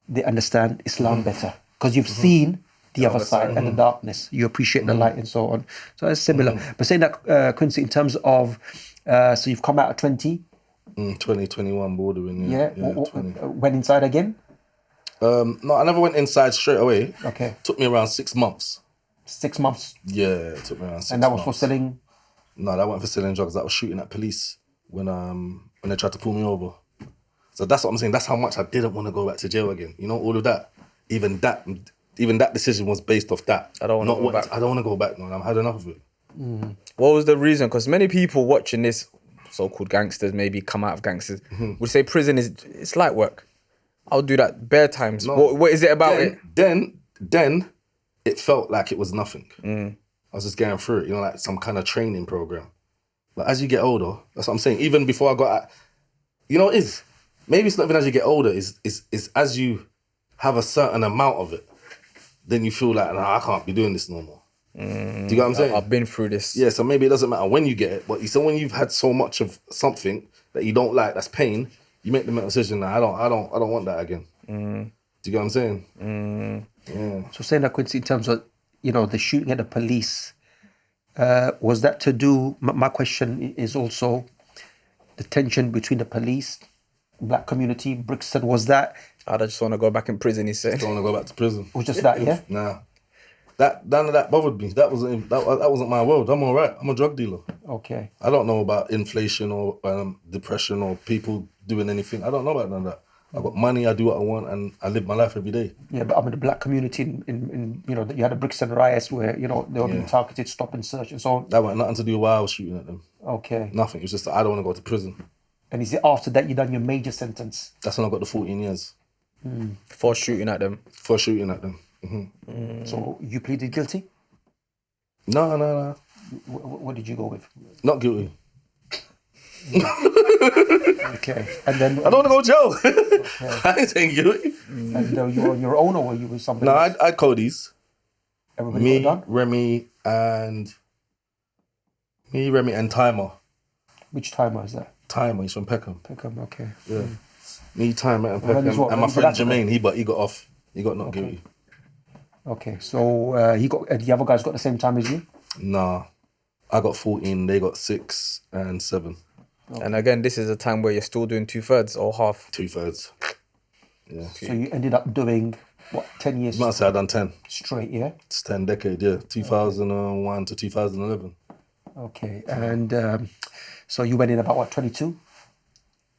Speaker 3: they understand Islam better because you've seen the other side and the darkness. You appreciate the light and so on. So it's similar. But saying that, Quincey, in terms of, so you've come out at 20.
Speaker 2: 2021 bordering,
Speaker 3: Yeah.
Speaker 2: 20.
Speaker 3: Went inside again?
Speaker 2: No, I never went inside straight away.
Speaker 3: Okay.
Speaker 2: Took me around 6 months.
Speaker 3: 6 months.
Speaker 2: Yeah, it took me around 6 months.
Speaker 3: And that was for selling?
Speaker 2: No, that wasn't for selling drugs. That was shooting at police when they tried to pull me over. So that's what I'm saying. That's how much I didn't want to go back to jail again. You know, all of that. Even that decision was based off that.
Speaker 1: I don't want to go back.
Speaker 2: I don't want to go back, man. I've had enough of it.
Speaker 1: What was the reason? Because many people watching this, so-called gangsters, maybe come out of gangsters, would say prison it's light work. I'll do that bare times.
Speaker 2: No.
Speaker 1: What is it about it?
Speaker 2: Then it felt like it was nothing. I was just getting through it, you know, like some kind of training program. But as you get older, that's what I'm saying. Even before I got out, you know what it is? Maybe it's not even as you get older, is as you have a certain amount of it, then you feel like, nah, I can't be doing this no more. Do you get what I'm saying?
Speaker 1: I've been through this.
Speaker 2: Yeah, so maybe it doesn't matter when you get it, but you say when you've had so much of something that you don't like, that's pain, you make the mental decision, nah, I don't want that again. Do you get what I'm saying? Yeah.
Speaker 3: So saying that, Quincy, in terms of the shooting at the police, was that to do? My question is also the tension between the police, black community, Brixton. Was that?
Speaker 1: I just want to go back in prison, he said.
Speaker 2: Don't want to go back to prison.
Speaker 3: Was just that? Yeah.
Speaker 2: Nah. None of that bothered me. That wasn't my world. I'm all right. I'm a drug dealer.
Speaker 3: Okay.
Speaker 2: I don't know about inflation or depression or people doing anything. I don't know about none of that. I got money. I do what I want, and I live my life every day.
Speaker 3: Yeah, but I mean the black community in you had the Brixton riots where they were being targeted, stop and search, and so on.
Speaker 2: That had nothing to do with why I was shooting at them.
Speaker 3: Okay.
Speaker 2: Nothing. It was just that I don't want to go to prison.
Speaker 3: And is it after that you done your major sentence?
Speaker 2: That's when I got the 14 years
Speaker 1: For shooting at them.
Speaker 2: for shooting at them.
Speaker 3: So you pleaded guilty?
Speaker 2: No.
Speaker 3: What did you go with?
Speaker 2: Not guilty.
Speaker 3: Okay. And then
Speaker 2: I don't want to go to jail. I ain't saying guilty.
Speaker 3: and you were on your own or were you with somebody?
Speaker 2: No,
Speaker 3: else?
Speaker 2: I Cody's.
Speaker 3: Everybody
Speaker 2: Me,
Speaker 3: got done?
Speaker 2: Remy, and Timer.
Speaker 3: Which timer is that?
Speaker 2: Timer, he's from Peckham.
Speaker 3: Peckham, okay.
Speaker 2: Yeah. Me, Timer, and
Speaker 3: Well,
Speaker 2: Peckham.
Speaker 3: that is what-
Speaker 2: And my
Speaker 3: so
Speaker 2: friend
Speaker 3: that's what-
Speaker 2: Jermaine, he got off. He got not guilty.
Speaker 3: Okay. So the other guys got the same time as you?
Speaker 2: Nah. I got 14, they got 6 and 7.
Speaker 1: And again, this is a time where you're still doing 2/3 or half.
Speaker 2: 2/3. Yeah.
Speaker 3: So you ended up doing, 10 years
Speaker 2: You might say I done 10.
Speaker 3: straight, yeah?
Speaker 2: It's 10 decade, yeah. 2001 to 2011.
Speaker 3: Okay. And so you went in about 22,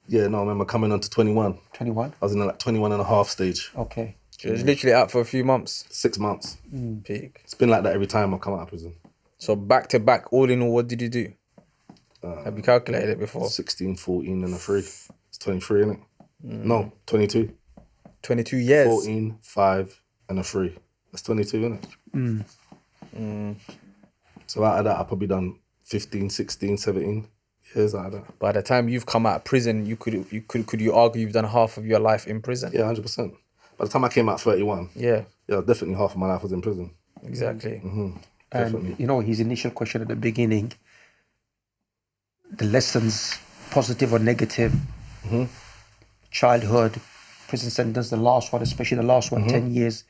Speaker 2: Yeah, no, I remember coming on to 21.
Speaker 3: 21?
Speaker 2: I was in like 21 and a half stage.
Speaker 3: Okay.
Speaker 1: It was literally out for a few months.
Speaker 2: 6 months.
Speaker 1: Peak.
Speaker 2: It's been like that every time I've come out of prison.
Speaker 1: So back to back, all in all, what did you do? Have you calculated it before?
Speaker 2: 16, 14 and a 3. It's 23, innit? No, 22.
Speaker 1: 22 years.
Speaker 2: 14, 5 and a 3. That's 22, innit? So out of that, I've probably done 15, 16, 17 years out of that.
Speaker 1: By the time you've come out of prison, could you argue you've done half of your life in prison?
Speaker 2: Yeah, 100%. By the time I came out 31,
Speaker 1: Yeah,
Speaker 2: definitely half of my life was in prison.
Speaker 1: exactly.
Speaker 3: And his initial question at the beginning, the lessons, positive or negative, childhood, prison sentence, the last one, especially the last one, 10 years.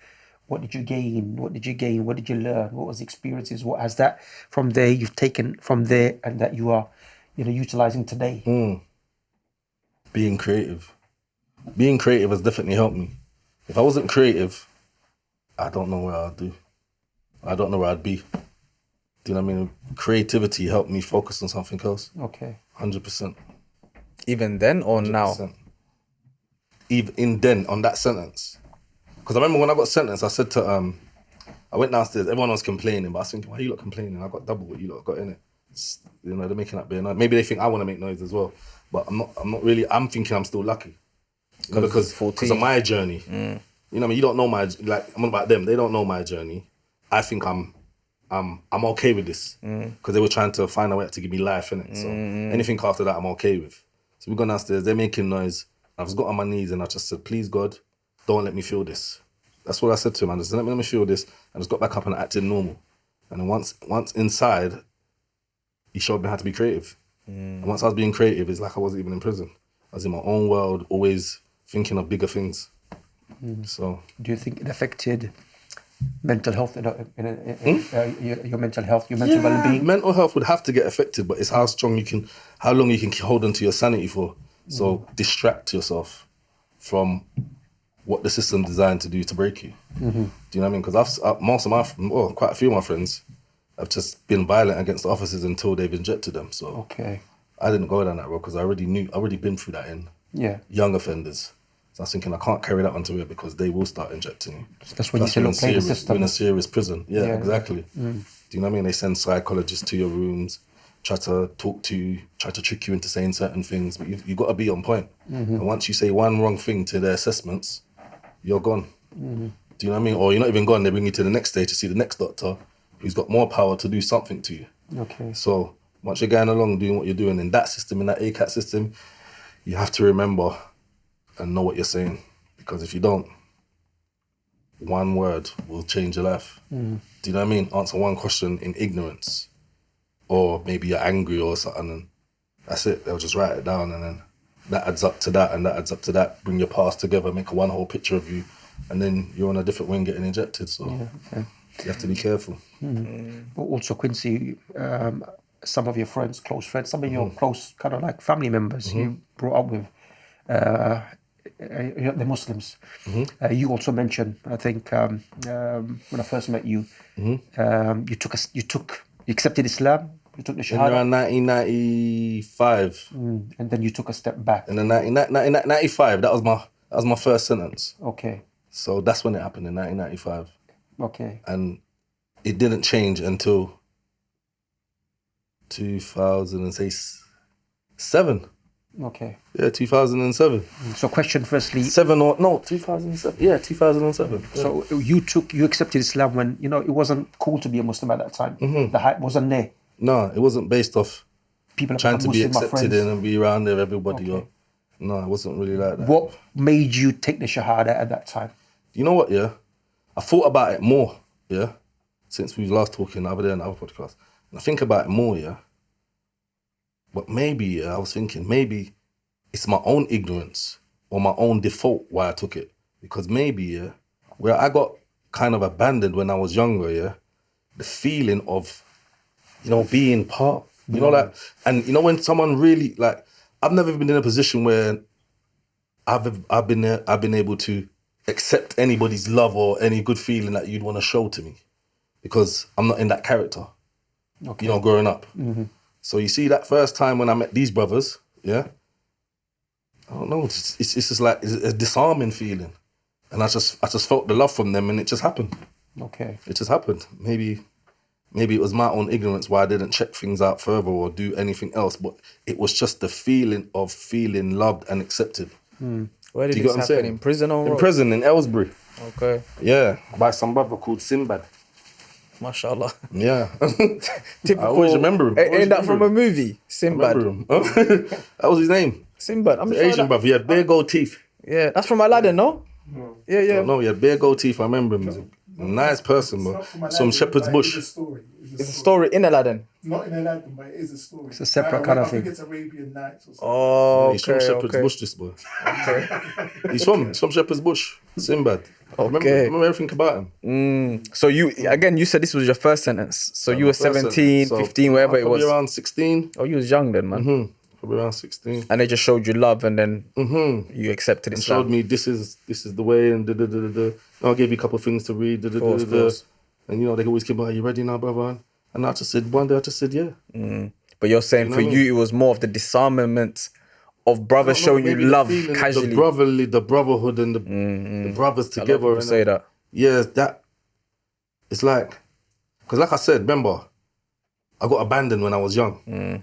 Speaker 3: What did you gain? What did you learn? What was the experiences? What has that from there you've taken from there and that you are, utilizing today?
Speaker 2: Being creative. Being creative has definitely helped me. If I wasn't creative, I don't know where I'd do. I don't know where I'd be. Do you know what I mean? Creativity helped me focus on something else.
Speaker 3: Okay.
Speaker 2: 100%.
Speaker 1: Even then or now?
Speaker 2: 100%. Even then, on that sentence. Because I remember when I got sentenced, I said to, I went downstairs, everyone was complaining, but I was thinking, why are you lot complaining? I got double what you lot got in it. They're making that bit noise. Maybe they think I want to make noise as well. But I'm not really, I'm thinking I'm still lucky. Because of my journey. You know what I mean? You don't know I'm about them. They don't know my journey. I think I'm okay with this. Because they were trying to find a way to give me life, innit? So anything after that, I'm okay with. So we go downstairs, they're making noise. I just got on my knees and I just said, please God, don't let me feel this. That's what I said to him. I just said, let me feel this. I just got back up and acted normal. And then once inside, he showed me how to be creative. And once I was being creative, it's like I wasn't even in prison. I was in my own world, always thinking of bigger things. So,
Speaker 3: Do you think it affected mental health, your mental health, your mental well-being?
Speaker 2: mental health would have to get affected, but it's how long you can hold on to your sanity for. So distract yourself from what the system designed to do to break you. Do you know what I mean? Because quite a few of my friends have just been violent against the officers until they've injected them. So
Speaker 3: Okay.
Speaker 2: I didn't go down that road because I already been through that in young offenders. So I was thinking I can't carry that onto it because they will start injecting you.
Speaker 3: That's when you say, look, play the system.
Speaker 2: We're in a serious prison. Yeah, exactly. Do you know what I mean? They send psychologists to your rooms, try to talk to you, try to trick you into saying certain things, but you've got to be on point. And once you say one wrong thing to their assessments, you're gone. Do you know what I mean? Or you're not even gone, they bring you to the next day to see the next doctor who's got more power to do something to you.
Speaker 3: Okay.
Speaker 2: So once you're going along doing what you're doing in that system, in that ACAT system, you have to remember and know what you're saying. Because if you don't, one word will change your life. Do you know what I mean? Answer one question in ignorance. Or maybe you're angry or something, and that's it. They'll just write it down, and then that adds up to that, and that adds up to that. Bring your past together, make one whole picture of you, and then you're on a different wing getting injected. So You have to be careful.
Speaker 3: But also, Quincy, some of your friends, close friends, some of your close kind of like family members you brought up with, the Muslims. You also mentioned, I think, when I first met you, you accepted Islam, you took the
Speaker 2: In
Speaker 3: Shahada,
Speaker 2: around 1995.
Speaker 3: and then you took a step back.
Speaker 2: And then 1995, that was my first sentence.
Speaker 3: Okay,
Speaker 2: So that's when it happened in 1995.
Speaker 3: okay,
Speaker 2: And it didn't change until 2007.
Speaker 3: okay.
Speaker 2: Yeah, 2007.
Speaker 3: So, question firstly.
Speaker 2: 2007. Yeah, 2007.
Speaker 3: So you accepted Islam when it wasn't cool to be a Muslim at that time. The hype wasn't there.
Speaker 2: No, it wasn't based off
Speaker 3: People
Speaker 2: trying
Speaker 3: become
Speaker 2: to be
Speaker 3: Muslim, my
Speaker 2: accepted
Speaker 3: friends.
Speaker 2: in and be around there, everybody.
Speaker 3: Okay.
Speaker 2: No, it wasn't really like that.
Speaker 3: What made you take the Shahada at that time?
Speaker 2: You know what, yeah? I thought about it more, yeah? Since we last talking the other day on the other podcast. And I think about it more, yeah? But maybe, yeah, I was thinking, maybe it's my own ignorance or my own default why I took it. Because maybe, yeah, where I got kind of abandoned when I was younger, yeah? The feeling of, being part, like, and when someone really, like, I've never been in a position where I've been able to accept anybody's love or any good feeling that you'd want to show to me, because I'm not in that character.
Speaker 3: Okay.
Speaker 2: Growing up. So you see, that first time when I met these brothers, yeah, I don't know, it's just like it's a disarming feeling, and I just felt the love from them, and it just happened.
Speaker 3: Okay.
Speaker 2: It just happened. Maybe it was my own ignorance why I didn't check things out further or do anything else, but it was just the feeling of feeling loved and accepted.
Speaker 1: Where did
Speaker 2: Do you get
Speaker 1: this
Speaker 2: what I'm
Speaker 1: happen?
Speaker 2: saying?
Speaker 1: In prison or
Speaker 2: In
Speaker 1: what?
Speaker 2: prison, in Aylesbury.
Speaker 1: Okay.
Speaker 2: Yeah, by some brother called Sinbad.
Speaker 1: Mashallah.
Speaker 2: Yeah.
Speaker 1: Typical.
Speaker 2: I always remember him.
Speaker 1: Ain't that from a movie? Sinbad.
Speaker 2: Remember him. That was his name.
Speaker 1: Sinbad. I'm
Speaker 2: The
Speaker 1: sure
Speaker 2: Asian
Speaker 1: that-
Speaker 2: brother. He had bare gold teeth.
Speaker 1: Yeah, that's from Aladdin, no? Yeah, yeah.
Speaker 2: No, he had bare gold teeth. I remember him. He's a nice person, bro. Some shepherd's bush.
Speaker 4: It's a story.
Speaker 1: It's a story in Aladdin.
Speaker 4: Not in Aladdin, but it is a story.
Speaker 3: It's a separate kind of
Speaker 4: I think
Speaker 3: thing.
Speaker 4: it's Arabian Nights or something.
Speaker 1: Oh,
Speaker 2: He's from Shepherd's Bush, this boy. He's from Shepherd's Bush. Sinbad. I remember everything about him.
Speaker 1: So you said this was your first sentence. So you were 17, 15, wherever it was.
Speaker 2: Probably around 16.
Speaker 1: Oh, you was young then, man.
Speaker 2: Probably around 16.
Speaker 1: And they just showed you love, and then you accepted
Speaker 2: And
Speaker 1: Islam.
Speaker 2: showed me this is the way, and I gave you a couple of things to read.
Speaker 1: course.
Speaker 2: And they always keep, are you ready now, brother? And I just said, one day I just said, yeah.
Speaker 1: But you're saying for you, it was more of the disarmament of brothers showing you
Speaker 2: Maybe the
Speaker 1: love
Speaker 2: feeling,
Speaker 1: casually.
Speaker 2: the brotherhood, and the brothers
Speaker 1: A lot of
Speaker 2: together.
Speaker 1: people
Speaker 2: and
Speaker 1: say that.
Speaker 2: Yeah, that. It's like, because like I said, remember, I got abandoned when I was young.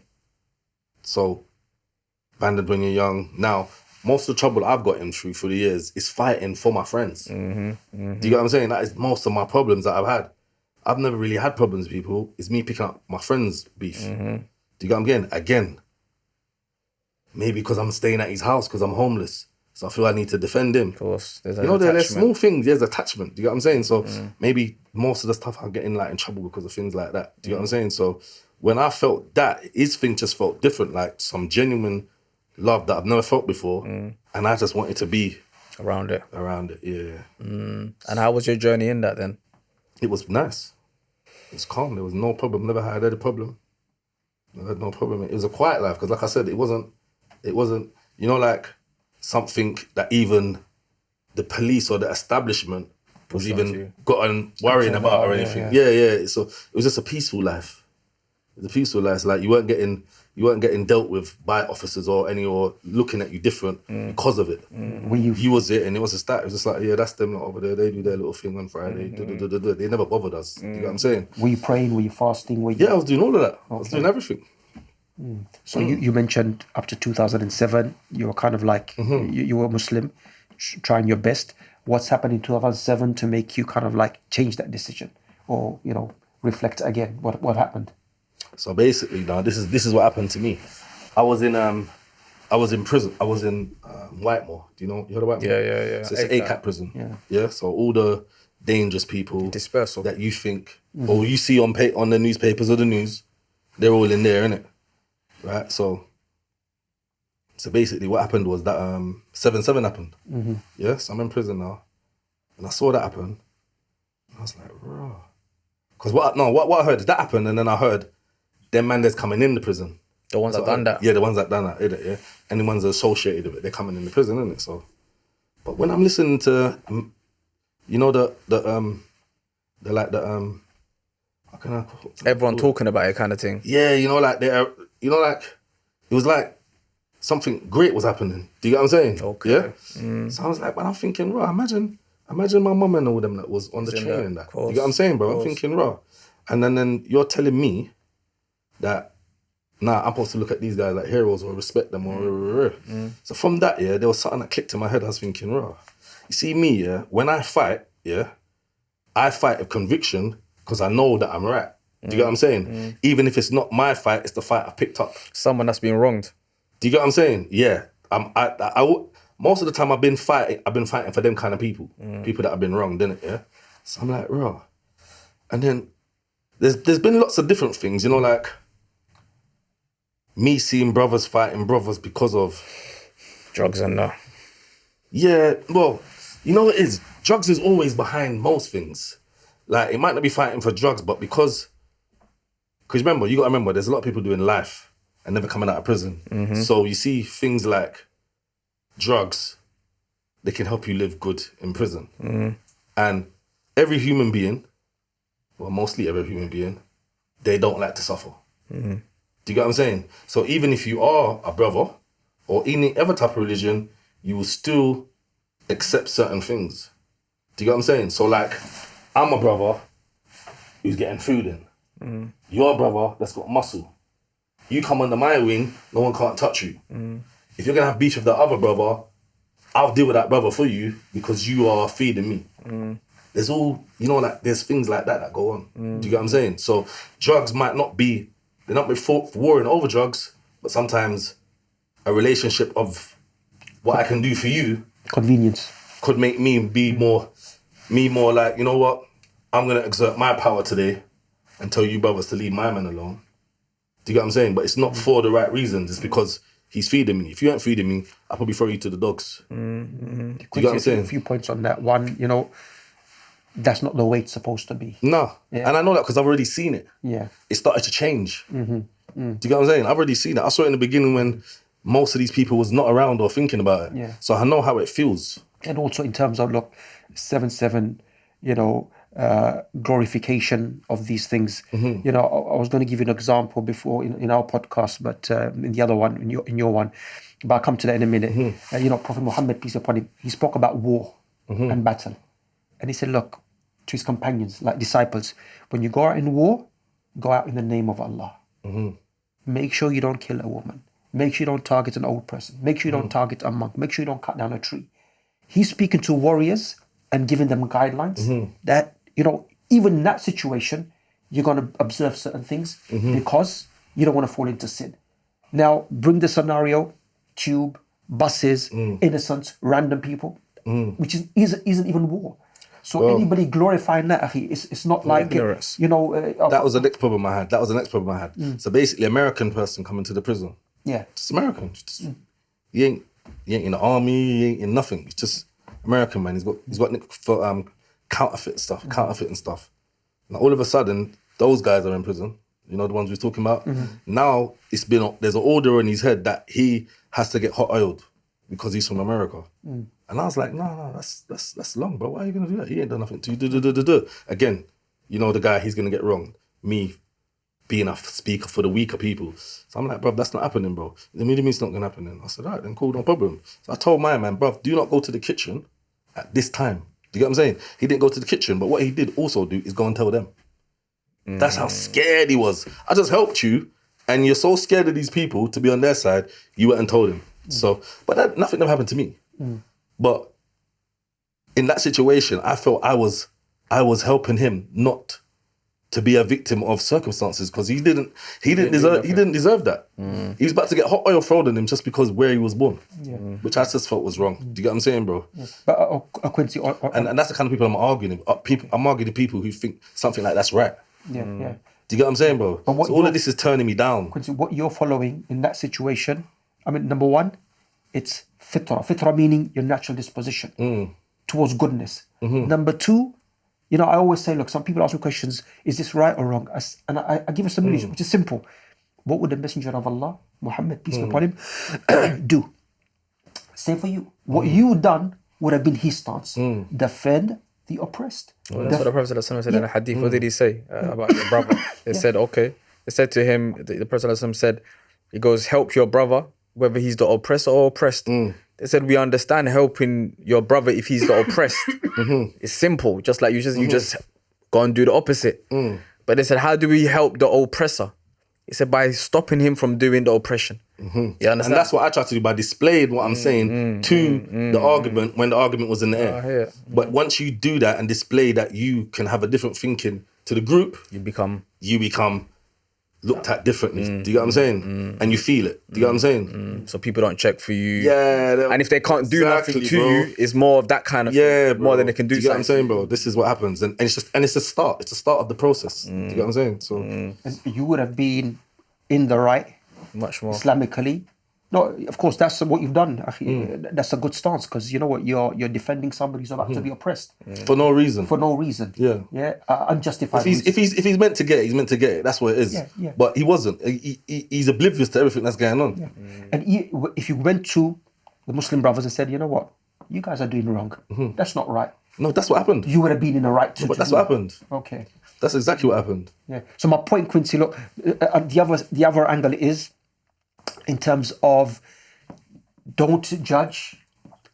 Speaker 2: So, abandoned when you're young. Now, most of the trouble I've gotten through the years is fighting for my friends. Do you get what I'm saying? That is most of my problems that I've had. I've never really had problems with people. It's me picking up my friends' beef. Do you get what I'm getting? Again, maybe because I'm staying at his house because I'm homeless. So I feel I need to defend him.
Speaker 1: Of course, there's
Speaker 2: there's small things. There's attachment. Do you get what I'm saying? So maybe most of the stuff I get in trouble because of things like that. Do you get what I'm saying? So when I felt that, his thing just felt different, like some genuine love that I've never felt before, and I just wanted to be
Speaker 1: around it.
Speaker 2: Yeah.
Speaker 1: And how was your journey in that then?
Speaker 2: It was nice. It was calm. There was no problem. Never had any problem. Never had no problem. It was a quiet life because, like I said, it wasn't. Like something that even the police or the establishment was even gotten worrying about or anything. Yeah. So it was just a peaceful life. It was a peaceful life. Like you weren't getting dealt with by officers or looking at you different because of it. You was it, and it was just that. It was just like, yeah, that's them lot over there. They do their little thing on Friday. They never bothered us. You know what I'm saying?
Speaker 3: Were you praying? Were you fasting?
Speaker 2: Yeah, I was doing all of that. I was doing everything.
Speaker 3: So you mentioned up to 2007, you were kind of like, you were Muslim, trying your best. What's happened in 2007 to make you kind of like change that decision or, reflect again? What happened?
Speaker 2: So basically, now this is what happened to me. I was in prison. I was in Whitemore. Do you heard of Whitemore?
Speaker 1: Yeah.
Speaker 2: So it's an ACAT prison. Yeah. So all the dangerous people
Speaker 1: Dispersal.
Speaker 2: that you think or you see on the newspapers or the news, they're all in there, innit? Right. So basically, what happened was that 7/7 happened. Yeah. So I'm in prison now, and I saw that happen. I was like, raw. Because what I heard is that happened, and then I heard them man that's coming in the prison.
Speaker 1: The ones that done that.
Speaker 2: Yeah, the ones that done that, innit, yeah. And the ones associated with it, they're coming in the prison, innit? So, but when I'm listening to, you know, how can I
Speaker 1: Everyone talking about it kind of thing.
Speaker 2: Yeah, you know, like they're, you know, like it was like something great was happening. Do you get what I'm saying?
Speaker 1: Okay.
Speaker 2: Yeah. So I was like, man, I'm thinking, raw. Imagine my mum and all them that was on the
Speaker 1: in
Speaker 2: train
Speaker 1: that,
Speaker 2: and that.
Speaker 1: of
Speaker 2: Do you
Speaker 1: course,
Speaker 2: get what I'm saying, bro?
Speaker 1: of
Speaker 2: I'm
Speaker 1: course.
Speaker 2: thinking, raw. And then you're telling me that, nah, I'm supposed to look at these guys like heroes or respect them or. So from that, yeah, there was something that clicked in my head. I was thinking, raw. You see me, yeah, when I fight, yeah, I fight with conviction because I know that I'm right. Do you get what I'm saying? Even if it's not my fight, it's the fight I picked up.
Speaker 1: Someone that's been wronged.
Speaker 2: Do you get what I'm saying? Yeah. Most of the time I've been fighting for them kind of people. People that have been wronged, innit? Yeah. So I'm like, raw. And then there's been lots of different things, you know, like me seeing brothers fighting brothers because of
Speaker 1: Drugs and that.
Speaker 2: Yeah, well, you know what it is? Drugs is always behind most things. Like, it might not be fighting for drugs, but because remember, you got to remember, there's a lot of people doing life and never coming out of prison. So you see things like drugs, they can help you live good in prison. And every human being, well, mostly every human being, they don't like to suffer. Do you get what I'm saying? So even if you are a brother or any other type of religion, you will still accept certain things. Do you get what I'm saying? So like, I'm a brother who's getting food in. You're a brother that's got muscle. You come under my wing, no one can't touch you. If you're gonna have beef with that other brother, I'll deal with that brother for you because you are feeding me. There's all, you know, like there's things like that go on. Do you get what I'm saying? So drugs might not be, they're not warring over drugs, but sometimes a relationship of what I can do for you
Speaker 3: Convenience.
Speaker 2: could make me be more like, you know what, I'm gonna exert my power today and tell you brothers to leave my man alone. Do you get what I'm saying? But it's not for the right reasons. It's because he's feeding me. If you ain't feeding me, I'll probably throw you to the dogs. Do you get what I'm saying?
Speaker 3: A few points on that. One, you know, that's not the way it's supposed to be.
Speaker 2: No.
Speaker 3: Yeah.
Speaker 2: And I know that because I've already seen it.
Speaker 3: Yeah.
Speaker 2: It started to change. Do you get what I'm saying? I've already seen it. I saw it in the beginning when most of these people was not around or thinking about it.
Speaker 3: Yeah.
Speaker 2: So I know how it feels.
Speaker 3: And also in terms of, look, 7/7, you know, glorification of these things. You know, I was going to give you an example before in our podcast, but in the other one, in your one, but I'll come to that in a minute. You know, Prophet Muhammad, peace upon him, he spoke about war and battle. And he said, look, to his companions, like disciples, when you go out in war, go out in the name of Allah. Make sure you don't kill a woman. Make sure you don't target an old person. Make sure you don't target a monk. Make sure you don't cut down a tree. He's speaking to warriors and giving them guidelines that, you know, even in that situation, you're going to observe certain things because you don't want to fall into sin. Now, bring the scenario, tube, buses, innocents, random people, which isn't even war. So anybody glorifying that, it's not like,
Speaker 1: ignorance.
Speaker 3: you know...
Speaker 2: That was the next problem I had. So basically, American person coming to the prison.
Speaker 3: Yeah.
Speaker 2: Just American. He ain't in the army, he ain't in nothing. He's just American, man. He's got for counterfeiting stuff. Now all of a sudden, those guys are in prison. You know, the ones we're talking about. Now there's an order in his head that he has to get hot oiled because he's from America. And I was like, no, that's long, bro. Why are you gonna do that? He ain't done nothing to you. Again, you know the guy, he's gonna get wrong. Me being a speaker for the weaker people. So I'm like, bro, that's not happening, bro. The mean it's not gonna happen then. I said, all right, then cool, no problem. So I told my man, bro, do not go to the kitchen at this time. Do you get what I'm saying? He didn't go to the kitchen, but what he did also do is go and tell them. That's how scared he was. I just helped you, and you're so scared of these people to be on their side, you went and told him. So, but nothing ever happened to me. But in that situation, I felt I was helping him not to be a victim of circumstances because he didn't deserve that. He was about to get hot oil thrown on him just because where he was born, which I just felt was wrong. Do you get what I'm saying, bro?
Speaker 3: But Quincey,
Speaker 2: And that's the kind of people I'm arguing. I'm arguing with people who think something like that's right.
Speaker 3: yeah.
Speaker 2: Do you get what I'm saying, bro?
Speaker 3: But what
Speaker 2: So all of this is turning me down.
Speaker 3: Quincy, what you're following in that situation, I mean, number one, it's fitra. Fitra meaning your natural disposition towards goodness. Number two, You know, I always say, look, some people ask me questions, is this right or wrong? I give a solution, which is simple. What would the Messenger of Allah, Muhammad, peace be upon him, do? Same for you. What you done would have been his stance. Defend the oppressed.
Speaker 1: Well, that's what the Prophet ﷺ said in a hadith. What did he say about your brother? They said, okay. They said to him, the Prophet ﷺ said, he goes, help your brother, whether he's the oppressor or oppressed. They said, we understand helping your brother if he's the oppressed. It's simple, just like you just go and do the opposite. But they said, how do we help the oppressor? He said, by stopping him from doing the oppression. You understand?
Speaker 2: And that's what I try to do, by displaying what I'm saying to the argument when the argument was in the air. But once you do that and display that you can have a different thinking to the group,
Speaker 1: You become
Speaker 2: looked at differently. Do you get what I'm saying? And you feel it. Do you get what I'm saying?
Speaker 1: so people don't check for you.
Speaker 2: Yeah.
Speaker 1: And if they can't do nothing to
Speaker 2: bro.
Speaker 1: you, it's more of that kind of
Speaker 2: Yeah,
Speaker 1: thing, more
Speaker 2: bro.
Speaker 1: than they can do.
Speaker 2: Do you get what I'm
Speaker 1: something.
Speaker 2: saying, bro? This is what happens. And it's a start. It's a start of the process. Do you get what I'm saying? So
Speaker 3: And you would have been in the right
Speaker 1: Much more.
Speaker 3: Islamically. No, of course, that's what you've done. Akhi. That's a good stance, because you know what, you're defending somebody who's about to be oppressed
Speaker 2: for no reason.
Speaker 3: for no reason.
Speaker 2: Yeah.
Speaker 3: Unjustified.
Speaker 2: If he's meant to get it, he's meant to get it. That's what it is.
Speaker 3: Yeah.
Speaker 2: But he wasn't. He's oblivious to everything that's going on.
Speaker 3: And if you went to the Muslim brothers and said, you know what, you guys are doing wrong. That's not right.
Speaker 2: No, that's what happened.
Speaker 3: You would have been in the right to.
Speaker 2: But that's what happened.
Speaker 3: Okay.
Speaker 2: That's exactly what happened.
Speaker 3: Yeah. So my point, Quincey, look, the other angle is in terms of don't judge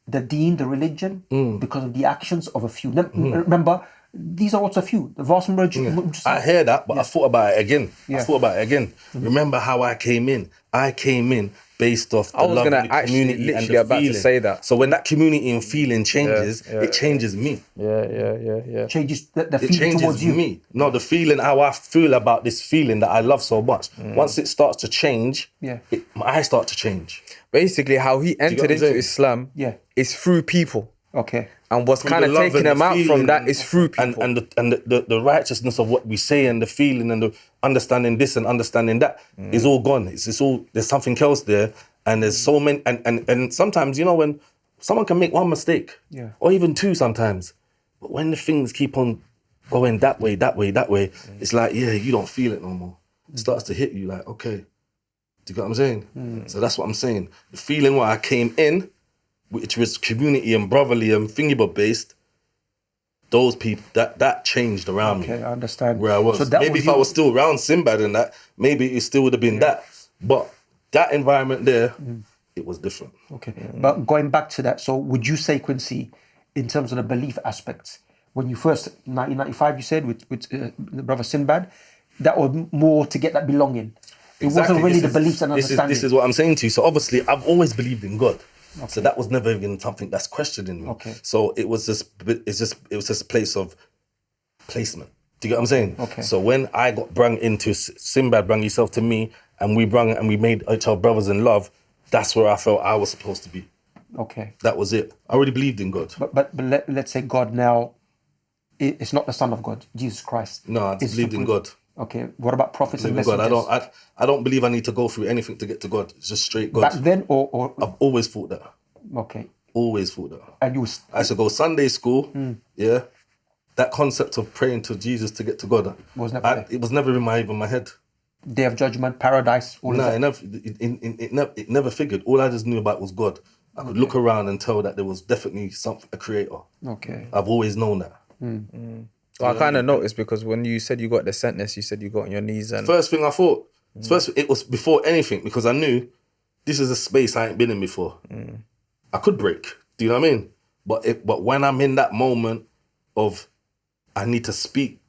Speaker 3: the deen, the religion, because of the actions of a few. Remember, these are what's a few. The vast majority.
Speaker 2: I hear that, but I thought about it again. Remember how I came in? I came in based off the
Speaker 1: I was
Speaker 2: love
Speaker 1: gonna
Speaker 2: of the
Speaker 1: actually
Speaker 2: community and
Speaker 1: literally
Speaker 2: the
Speaker 1: about to
Speaker 2: feeling.
Speaker 1: say that.
Speaker 2: So when that community and feeling changes, it changes me.
Speaker 1: Yeah.
Speaker 3: changes the
Speaker 2: It
Speaker 3: feeling
Speaker 2: changes
Speaker 3: towards you.
Speaker 2: me. No, the feeling, how I feel about this feeling that I love so much. Once it starts to change, I start to change.
Speaker 1: Basically, how he entered
Speaker 2: what I'm
Speaker 1: into
Speaker 2: saying?
Speaker 1: Islam is through people.
Speaker 3: Okay.
Speaker 1: And what's
Speaker 2: Through
Speaker 1: kind
Speaker 2: the
Speaker 1: of
Speaker 2: love
Speaker 1: taking
Speaker 2: and the
Speaker 1: him out from
Speaker 2: feeling
Speaker 1: that is through people.
Speaker 2: and the righteousness of what we say and the feeling and the understanding this and understanding that is all gone. It's all, there's something else there, and there's so many, and sometimes, you know, when someone can make one mistake, or even two sometimes, but when the things keep on going that way, it's like, you don't feel it no more. It starts to hit you like, okay, do you get what I'm saying? So that's what I'm saying. The feeling where I came in, which was community and brotherly and thingy based, those people, that changed around me.
Speaker 3: Okay, I understand.
Speaker 2: Where I was.
Speaker 3: So that
Speaker 2: maybe
Speaker 3: was
Speaker 2: if I was still around Sinbad and that, maybe it still would have been that. But that environment there, it was different.
Speaker 3: Okay. But going back to that, so would you say, Quincey, in terms of the belief aspects, when you first, 1995, you said, with the brother Sinbad, that was more to get that belonging. It wasn't really the beliefs and understanding.
Speaker 2: This is what I'm saying to you. So obviously, I've always believed in God. Okay. So that was never even something that's questioning me.
Speaker 3: Okay.
Speaker 2: So it was just a place of placement. Do you get what I'm saying?
Speaker 3: Okay.
Speaker 2: So when I got brung into Sinbad, brung himself to me, and we made each other brothers in love, that's where I felt I was supposed to be.
Speaker 3: Okay.
Speaker 2: That was it. I already believed in God.
Speaker 3: But let's say God now, it's not the Son of God, Jesus Christ.
Speaker 2: No, I just believed in God.
Speaker 3: Okay. What about prophets and
Speaker 2: God.
Speaker 3: messengers?
Speaker 2: I don't believe I need to go through anything to get to God. It's just straight God.
Speaker 3: Back then or
Speaker 2: I've always thought that.
Speaker 3: okay.
Speaker 2: Always thought that.
Speaker 3: And you
Speaker 2: I used to go Sunday school. Yeah. That concept of praying to Jesus to get to God
Speaker 3: Was never there.
Speaker 2: it was never in my head.
Speaker 3: Day of Judgment, Paradise, all
Speaker 2: No,
Speaker 3: of that.
Speaker 2: it never figured. All I just knew about was God. I could look around and tell that there was definitely a creator.
Speaker 3: Okay.
Speaker 2: I've always known that.
Speaker 1: Well, I kind of noticed because when you said you got the sentness, you said you got on your knees and
Speaker 2: First thing I thought, it was before anything, because I knew this is a space I ain't been in before. I could break. Do you know what I mean? But when I'm in that moment of I need to speak.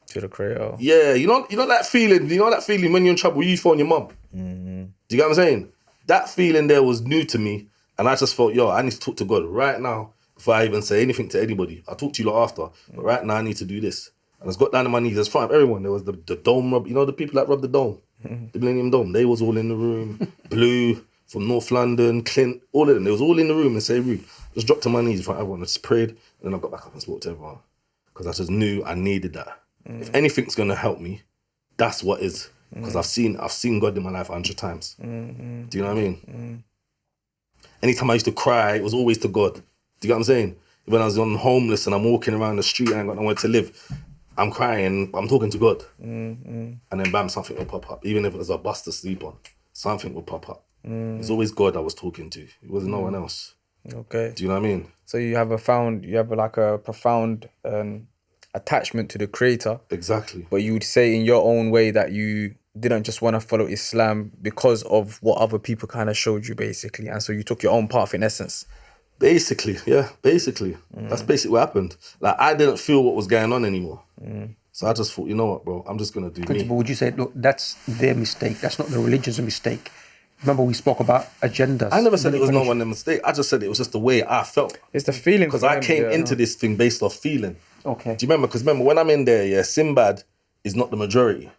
Speaker 1: to the creator.
Speaker 2: Yeah, you know that feeling. You know that feeling when you're in trouble, you phone your mum. Do you get what I'm saying? That feeling there was new to me, and I just thought, I need to talk to God right now before I even say anything to anybody. I'll talk to you lot after, but right now I need to do this. And I just got down on my knees in front of everyone. There was the dome rub. You know the people that rub the dome, the Millennium Dome. They was all in the room. Blue from North London, Clint, all of them. They was all in the room in the same room. Just dropped to my knees in front of everyone. I just prayed, and then I got back up and spoke to everyone because I just knew I needed that. If anything's gonna help me, that's what is. Because I've seen God in my life 100 times. Do you know what I mean? Anytime I used to cry, it was always to God. Do you get what I'm saying? when I was on homeless and I'm walking around the street and I ain't got nowhere to live, I'm crying, but I'm talking to God. And then bam, something will pop up. Even if it was a bus to sleep on, something will pop up. It's always God I was talking to. It was no one else.
Speaker 1: Okay.
Speaker 2: Do you know what I mean?
Speaker 1: So you have like a profound attachment to the Creator.
Speaker 2: Exactly.
Speaker 1: But you would say in your own way that you didn't just want to follow Islam because of what other people kind of showed you, basically. And so you took your own path in essence.
Speaker 2: Basically, yeah, basically. That's basically what happened. Like, I didn't feel what was going on anymore. So I just thought, you know what, bro, I'm just going to do
Speaker 3: But
Speaker 2: me.
Speaker 3: would you say, look, that's their mistake? That's not the religion's mistake. Remember, we spoke about agendas.
Speaker 2: I never said it was no one's mistake. I just said it was just the way I felt.
Speaker 1: It's the feeling.
Speaker 2: Because I came into this thing based off feeling.
Speaker 3: Okay.
Speaker 2: Do you remember? Because remember, when I'm in there, yeah, Sinbad is not the majority.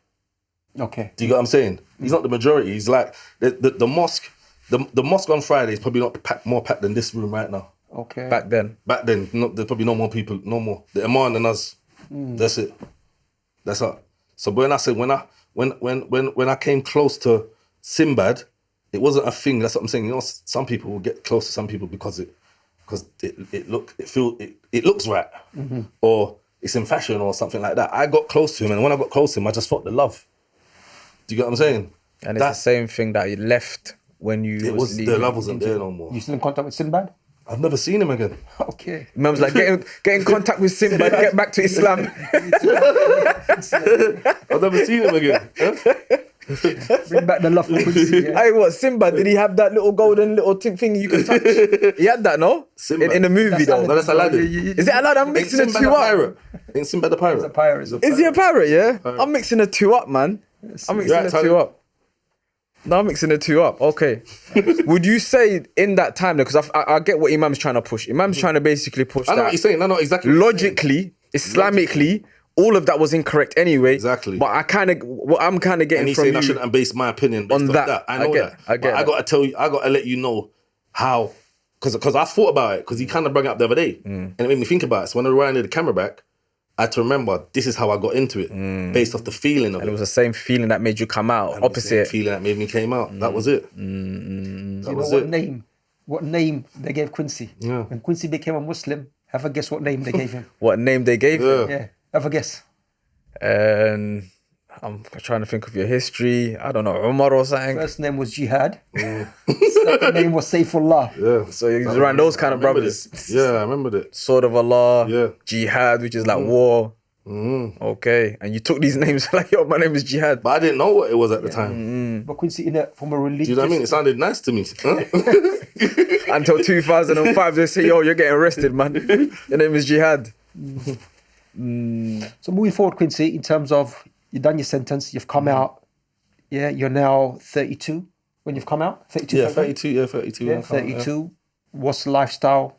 Speaker 3: Okay.
Speaker 2: Do you get what I'm saying? He's not the majority. He's like, the mosque, the mosque on Friday is probably not more packed than this room right now.
Speaker 3: Okay.
Speaker 1: Back then.
Speaker 2: Back then, there's probably no more people, no more. The Imam and us, that's it. That's it. So when I said, when I came close to Sinbad, it wasn't a thing. That's what I'm saying. You know, some people will get close to some people because it looks right, or it's in fashion or something like that. I got close to him, and when I got close to him, I just felt the love. Do you get what I'm saying?
Speaker 1: And it's the same thing that you left when you
Speaker 2: the love wasn't there no more.
Speaker 3: You still in contact with Sinbad?
Speaker 2: I've never seen him again.
Speaker 3: Okay.
Speaker 1: Mum's like, get in contact with Sinbad, get back to Islam.
Speaker 2: I've never seen him again. Huh?
Speaker 3: Bring back the love for Quincey. Yeah.
Speaker 1: Hey, what, Sinbad, did he have that little golden little thing you can touch? He had that, no?
Speaker 2: Sinbad.
Speaker 1: In the movie,
Speaker 3: That's
Speaker 1: though.
Speaker 2: No, that's Aladdin.
Speaker 1: Is it Aladdin? I'm mixing the
Speaker 2: Sinbad
Speaker 1: two
Speaker 2: the
Speaker 1: up.
Speaker 2: pirate. Ain't Sinbad the pirate?
Speaker 3: He's a pirate.
Speaker 1: Is he a pirate, yeah? I'm mixing the two up, man. I'm mixing the two up. No, I'm mixing the two up. Okay. Would you say in that time, because I get what Imam's trying to push. Imam's trying to basically push
Speaker 2: I know
Speaker 1: that.
Speaker 2: what you're saying. I know exactly what you're saying.
Speaker 1: Logically, Islamically, all of that was incorrect anyway.
Speaker 2: Exactly.
Speaker 1: But I'm kind of
Speaker 2: And
Speaker 1: getting
Speaker 2: he's
Speaker 1: from
Speaker 2: saying
Speaker 1: you.
Speaker 2: I shouldn't base my opinion based
Speaker 1: on
Speaker 2: on
Speaker 1: that.
Speaker 2: that. I know
Speaker 1: I get
Speaker 2: that.
Speaker 1: that.
Speaker 2: But I got to tell you, I got to let you know how, because I thought about it, because he kind of brought it up the other day. And it made me think about it. So when I rewinded the camera back, I had to remember this is how I got into it, based off the feeling of
Speaker 1: And it
Speaker 2: it.
Speaker 1: was the same feeling that made you come out.
Speaker 2: And the same
Speaker 1: Opposite.
Speaker 2: feeling that made me came out. That was it. That
Speaker 3: You know
Speaker 2: was
Speaker 3: what
Speaker 2: it.
Speaker 3: name they gave Quincey?
Speaker 2: Yeah.
Speaker 3: When Quincey became a Muslim, have a guess what name they gave him?
Speaker 1: What name they gave him?
Speaker 3: Yeah, have a guess.
Speaker 1: And I'm trying to think of your history. I don't know, Umar or something.
Speaker 3: First name was Jihad. Second name was Saifullah.
Speaker 2: Yeah.
Speaker 1: So he's around those kind of
Speaker 2: remember
Speaker 1: brothers.
Speaker 2: this. Yeah, I remember that.
Speaker 1: Sword of Allah,
Speaker 2: Yeah.
Speaker 1: Jihad, which is like war. Okay. And you took these names like, yo, my name is Jihad.
Speaker 2: But I didn't know what it was at the time.
Speaker 3: But Quincey, from a religious...
Speaker 2: Do you know what I mean? It sounded nice to me. Huh?
Speaker 1: Until 2005, they say, yo, you're getting arrested, man. Your name is Jihad.
Speaker 3: So moving forward, Quincey, in terms of you've done your sentence, you've come out. Yeah, you're now 32 when you've come out. 32.
Speaker 2: Yeah,
Speaker 3: February?
Speaker 2: 32. Yeah, 32.
Speaker 3: Yeah, 32. What's the lifestyle?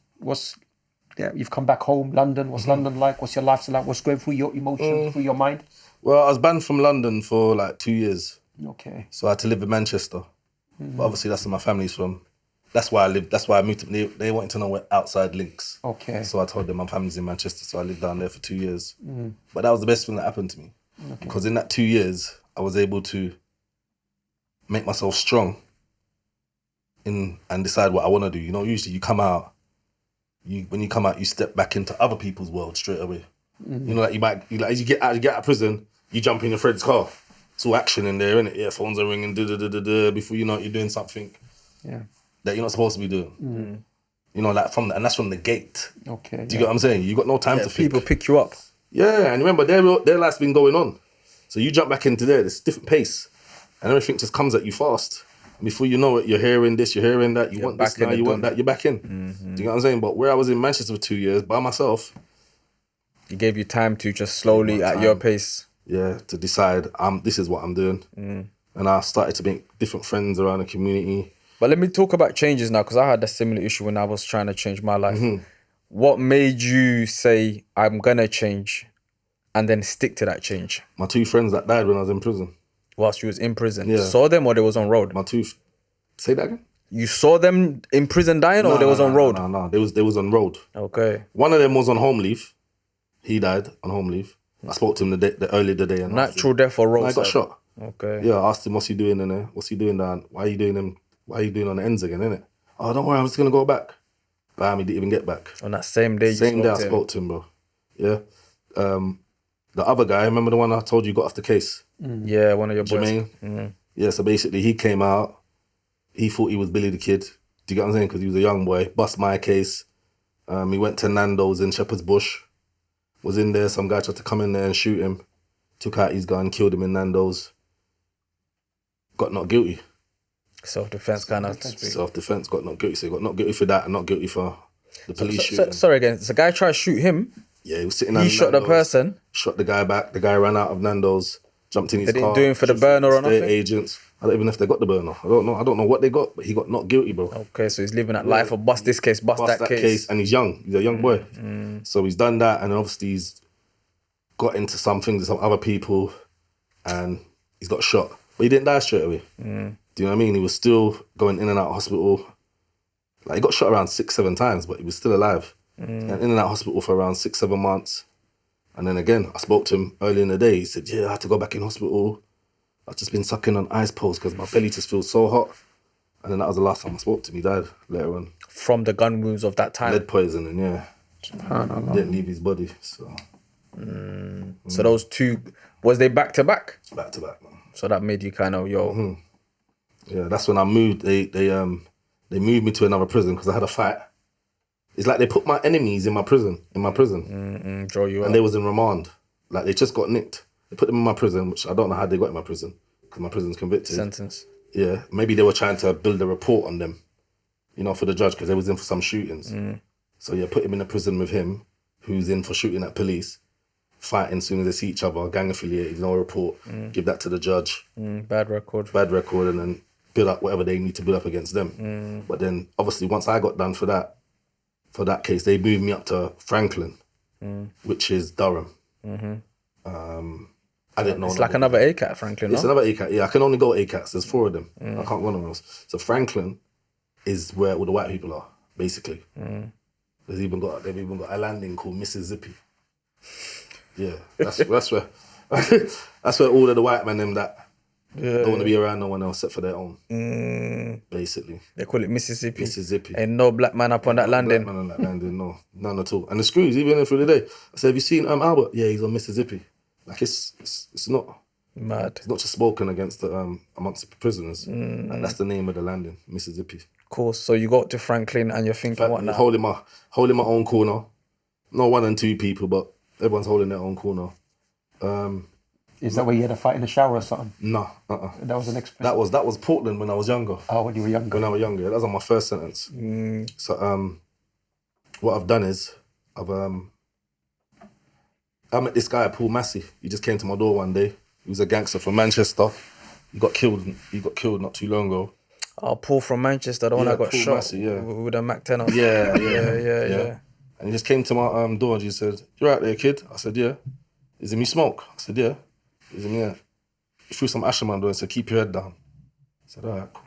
Speaker 3: You've come back home, London. What's London like? What's your lifestyle like? What's going through your emotions, through your mind?
Speaker 2: Well, I was banned from London for like 2 years.
Speaker 3: Okay.
Speaker 2: So I had to live in Manchester. But obviously that's where my family's from. That's why I lived. That's why I moved to, they wanted to know where outside links.
Speaker 3: Okay.
Speaker 2: So I told them my family's in Manchester, so I lived down there for 2 years. But that was the best thing that happened to me. Because in that 2 years, I was able to make myself strong and decide what I want to do. You know, usually you come out, when you come out, you step back into other people's world straight away. You know, like as you get out of prison, you jump in your friend's car. It's all action in there, innit? Earphones are ringing, before you know it, you're doing something that you're not supposed to be doing. You know, like and that's from the gate.
Speaker 3: Okay.
Speaker 2: Do you get what I'm saying? You got no time to think.
Speaker 1: People pick you up.
Speaker 2: Yeah, and remember, their life's been going on. So you jump back into there, there's a different pace. And everything just comes at you fast. And before you know it, you're hearing this, you're hearing that, you want this now, you want that, you're back in. Do you get what I'm saying? But where I was in Manchester for 2 years, by myself,
Speaker 1: It gave you time to just slowly, at your pace.
Speaker 2: yeah, to decide, this is what I'm doing. And I started to make different friends around the community.
Speaker 1: But let me talk about changes now, because I had a similar issue when I was trying to change my life. What made you say, I'm going to change, and then stick to that change?
Speaker 2: My 2 friends that died when I was in prison.
Speaker 1: Whilst you was in prison.
Speaker 2: Yeah.
Speaker 1: Saw them or they was on road?
Speaker 2: Say that again?
Speaker 1: You saw them in prison dying or they was on road?
Speaker 2: No, they was on road.
Speaker 1: Okay.
Speaker 2: One of them was on home leave. He died on home leave. I spoke to him early the day. And
Speaker 1: Natural death or road?
Speaker 2: I got shot.
Speaker 1: Okay.
Speaker 2: Yeah, I asked him, what's he doing in there? What's he doing down? Why are you doing on the ends again, innit? Oh, don't worry, I'm just going to go back. Bam, he didn't even get back.
Speaker 1: On that same day,
Speaker 2: Same day I
Speaker 1: to him.
Speaker 2: spoke to him, bro. Yeah. The other guy, remember the one I told you got off the case?
Speaker 1: Yeah, one of your boys.
Speaker 2: Jermaine? Yeah, so basically he came out, he thought he was Billy the Kid. Do you get what I'm saying? Because he was a young boy. Bust my case. He went to Nando's in Shepherd's Bush. Was in there, some guy tried to come in there and shoot him. Took out his gun, killed him in Nando's. Got not guilty.
Speaker 1: Self-defense kind of.
Speaker 2: Self-defense, got not guilty. So he got not guilty for that and not guilty for the police shooting.
Speaker 1: Sorry again, the guy tried to shoot him.
Speaker 2: Yeah, he was sitting
Speaker 1: He
Speaker 2: on
Speaker 1: shot the
Speaker 2: Nando's,
Speaker 1: person.
Speaker 2: Shot the guy back. The guy ran out of Nando's, jumped in his
Speaker 1: They
Speaker 2: car.
Speaker 1: didn't do him for the burner or
Speaker 2: estate
Speaker 1: nothing?
Speaker 2: agents. I don't even know if they got the burner. I don't know what they got, but he got not guilty, bro.
Speaker 1: Okay, so he's living that life of bust this case, bust that case.
Speaker 2: And he's young. He's a young boy. So he's done that, and obviously he's got into some things with some other people, and he's got shot. But he didn't die straight away. Do you know what I mean? He was still going in and out of hospital. Like, he got shot around 6-7 times, but he was still alive. And in and out of hospital for around 6-7 months. And then again, I spoke to him early in the day. He said, yeah, I had to go back in hospital. I've just been sucking on ice poles because my belly just feels so hot. And then that was the last time I spoke to him. He died later on.
Speaker 1: From the gun wounds of that time.
Speaker 2: Lead poisoning, yeah.
Speaker 3: SubhanAllah.
Speaker 2: Didn't leave his body, so.
Speaker 1: So those two, was they back to back?
Speaker 2: Back to back, man.
Speaker 1: So that made you kind of,
Speaker 2: Yeah, that's when I moved. They moved me to another prison because I had a fight. It's like they put my enemies in my prison.
Speaker 1: draw you
Speaker 2: And
Speaker 1: out.
Speaker 2: they was in remand. Like, they just got nicked. They put them in my prison, which I don't know how they got in my prison because my prison's convicted.
Speaker 1: Sentence.
Speaker 2: Yeah, maybe they were trying to build a report on them, for the judge because they was in for some shootings. So yeah, put him in a prison with him, who's in for shooting at police, fighting as soon as they see each other, gang affiliated, no report, give that to the judge,
Speaker 1: Bad record.
Speaker 2: and then build up whatever they need to build up against them. But then obviously once I got done for that case, they moved me up to Franklin, which is Durham. I didn't know.
Speaker 1: It's like another ACAT, Franklin,
Speaker 2: It's
Speaker 1: no?
Speaker 2: another ACAT. Yeah, I can only go ACATs. There's 4 of them. I can't go anywhere else. So Franklin is where all the white people are, basically. They've even got a landing called Mississippi. Yeah, that's where that's where all of the white men them that don't want to be around no one else except for their own. Basically.
Speaker 1: They call it Mississippi.
Speaker 2: Mississippi.
Speaker 1: Ain't no black man up on that landing.
Speaker 2: Black man on that landing, no. None at all. And the screws, even through the day. I said, have you seen Albert? Yeah, he's on Mississippi. Like, it's not
Speaker 1: Mad.
Speaker 2: it's not just spoken against amongst the prisoners. Like, that's the name of the landing, Mississippi.
Speaker 1: Cool. So you got to Franklin and you're thinking, what now?
Speaker 2: Holding my own corner. No 1 and 2 people, but everyone's holding their own corner.
Speaker 3: Is that where you had a fight in the shower or something?
Speaker 2: No,
Speaker 3: That was the next
Speaker 2: That was Portland when I was younger.
Speaker 3: Oh, when you were younger.
Speaker 2: When I was younger, that was on my first sentence. So what I've done is I met this guy, Paul Massey. He just came to my door one day. He was a gangster from Manchester. He got killed not too long ago.
Speaker 1: Oh, Paul from Manchester, the one
Speaker 2: Yeah,
Speaker 1: that got
Speaker 2: Paul
Speaker 1: shot
Speaker 2: Massey, yeah.
Speaker 1: with a Mac 10 or
Speaker 2: Yeah.
Speaker 1: yeah.
Speaker 2: And he just came to my door and he said, "You're out there, kid?" I said, "Yeah." "Is it me smoke?" I said, "Yeah." He said, "Yeah." He threw some ash in my door and said, "Keep your head down." I said, "All right, cool."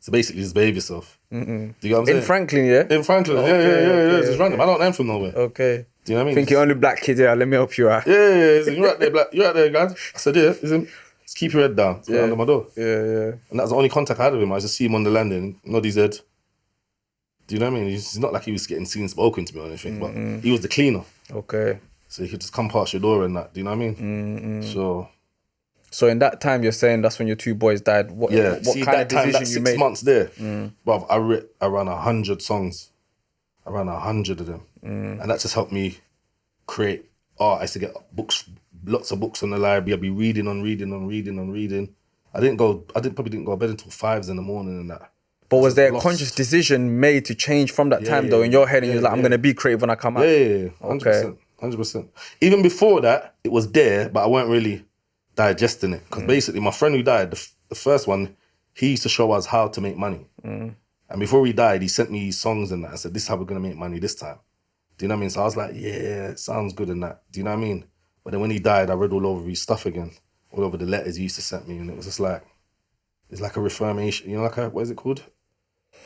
Speaker 2: So basically, just behave yourself. Do you get what I'm saying?
Speaker 1: In Franklin, yeah?
Speaker 2: In Franklin, yeah. Just random. I don't know him from nowhere.
Speaker 1: Okay.
Speaker 2: Do you know what I mean?
Speaker 1: Think you're only black kid, yeah, let me help you out.
Speaker 2: Yeah. He said, "You're out there, black. You're out there, guys." I said, "Yeah." He said, "Just keep your head down." So under my door.
Speaker 1: Yeah.
Speaker 2: And that's the only contact I had with him. I just see him on the landing, nod his head. Do you know what I mean? It's not like he was getting seen spoken to me or anything, but he was the cleaner.
Speaker 1: Okay.
Speaker 2: So he could just come past your door and that. Do you know what I mean?
Speaker 1: So in that time, you're saying that's when your 2 boys died. What
Speaker 2: See,
Speaker 1: kind
Speaker 2: that
Speaker 1: of
Speaker 2: time,
Speaker 1: decision
Speaker 2: that
Speaker 1: you
Speaker 2: 6
Speaker 1: made?
Speaker 2: months there, bruv, I ran 100 songs. I ran 100 of them. And that just helped me create art. I used to get books, lots of books on the library. I'd be reading. I probably didn't go to bed until 5s in the morning and that.
Speaker 1: But was there a
Speaker 2: Lost.
Speaker 1: conscious decision made to change from that time though in your head and you're like, I'm going to be creative when I come out?
Speaker 2: Yeah, 100%. 100%. Even before that, it was there, but I weren't really digesting it. Because basically, my friend who died, the first one, he used to show us how to make money. And before he died, he sent me songs and that. I said, "This is how we're going to make money this time." Do you know what I mean? So I was like, yeah, it sounds good and that. Do you know what I mean? But then when he died, I read all over his stuff again. All over the letters he used to send me. And it was just like, it's like a reformation. You know, what is it called?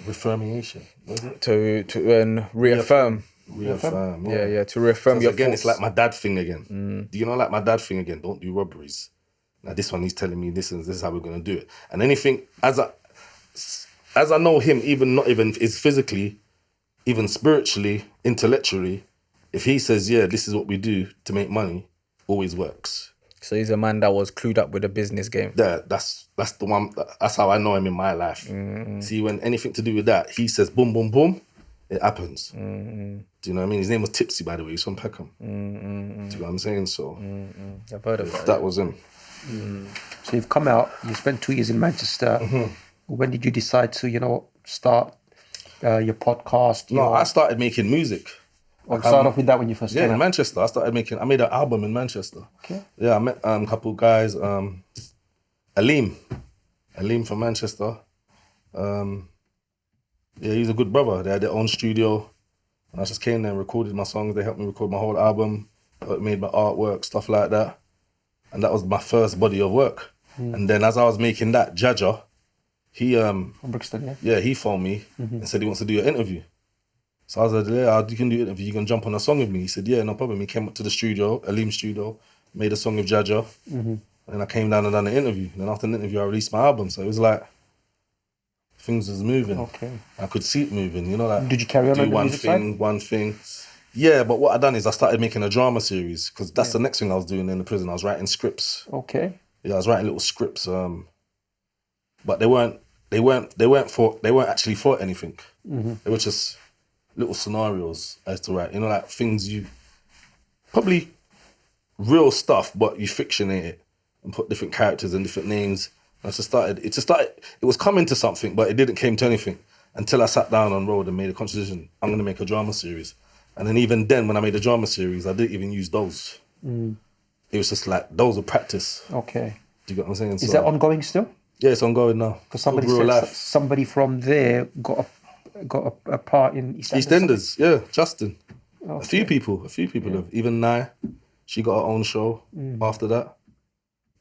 Speaker 2: Reformation. What is it?
Speaker 1: To reaffirm.
Speaker 2: Reaffirm.
Speaker 1: Yeah, to reaffirm
Speaker 2: So
Speaker 1: your
Speaker 2: again,
Speaker 1: thoughts.
Speaker 2: it's like my dad thing again. Do you know, like my dad thing again? Don't do robberies. Now this one, he's telling me this is how we're gonna do it. And anything as I know him, even not even is physically, even spiritually, intellectually, if he says, yeah, this is what we do to make money, always works.
Speaker 1: So he's a man that was clued up with the business game.
Speaker 2: That's the one. That's how I know him in my life. See, when anything to do with that, he says boom, boom, boom, it happens. Do you know what I mean? His name was Tipsy, by the way. He's from Peckham. Do you know what I'm saying? So
Speaker 1: I've heard of that.
Speaker 2: that was him.
Speaker 3: So you've come out, you spent 2 years in Manchester. When did you decide to, start your podcast?
Speaker 2: No, I started making music.
Speaker 3: Start off with that when you first
Speaker 2: Yeah,
Speaker 3: came
Speaker 2: in
Speaker 3: out.
Speaker 2: Manchester. I made an album in Manchester.
Speaker 3: Okay.
Speaker 2: Yeah, I met a couple of guys. Aleem from Manchester. Yeah, he's a good brother. They had their own studio. And I just came there and recorded my songs. They helped me record my whole album. Made my artwork, stuff like that. And that was my first body of work. And then as I was making that, Jaja, he
Speaker 3: From Brixton, yeah?
Speaker 2: yeah, he phoned me and said he wants to do an interview. So I was like, yeah, you can do an interview. You can jump on a song with me. He said, yeah, no problem. He came up to the studio, Aleem studio, made a song with Jaja. And I came down and done an interview. And then after the interview, I released my album. So it was like, things was moving.
Speaker 3: Okay.
Speaker 2: I could see it moving, like.
Speaker 3: Did you carry on
Speaker 2: do
Speaker 3: on the
Speaker 2: one
Speaker 3: music
Speaker 2: thing,
Speaker 3: side?
Speaker 2: one thing. Yeah, but what I done is I started making a drama series because that's the next thing I was doing in the prison. I was writing scripts.
Speaker 3: Okay.
Speaker 2: Yeah, I was writing little scripts. But they weren't actually for anything. They were just little scenarios I used to write. Like things you probably real stuff, but you fictionate it and put different characters and different names. And it was coming to something, but it didn't came to anything until I sat down on road and made a conscious decision. I'm going to make a drama series. And then even then, when I made a drama series, I didn't even use those. It was just like, those were practice.
Speaker 3: Okay.
Speaker 2: Do you get what I'm saying?
Speaker 3: Is that ongoing still?
Speaker 2: Yeah, it's ongoing now.
Speaker 3: Because somebody
Speaker 2: Real
Speaker 3: said
Speaker 2: life.
Speaker 3: somebody from there got a part in EastEnders.
Speaker 2: EastEnders, yeah, Justin.
Speaker 3: Okay.
Speaker 2: A few people have. Even Nye, she got her own show after that.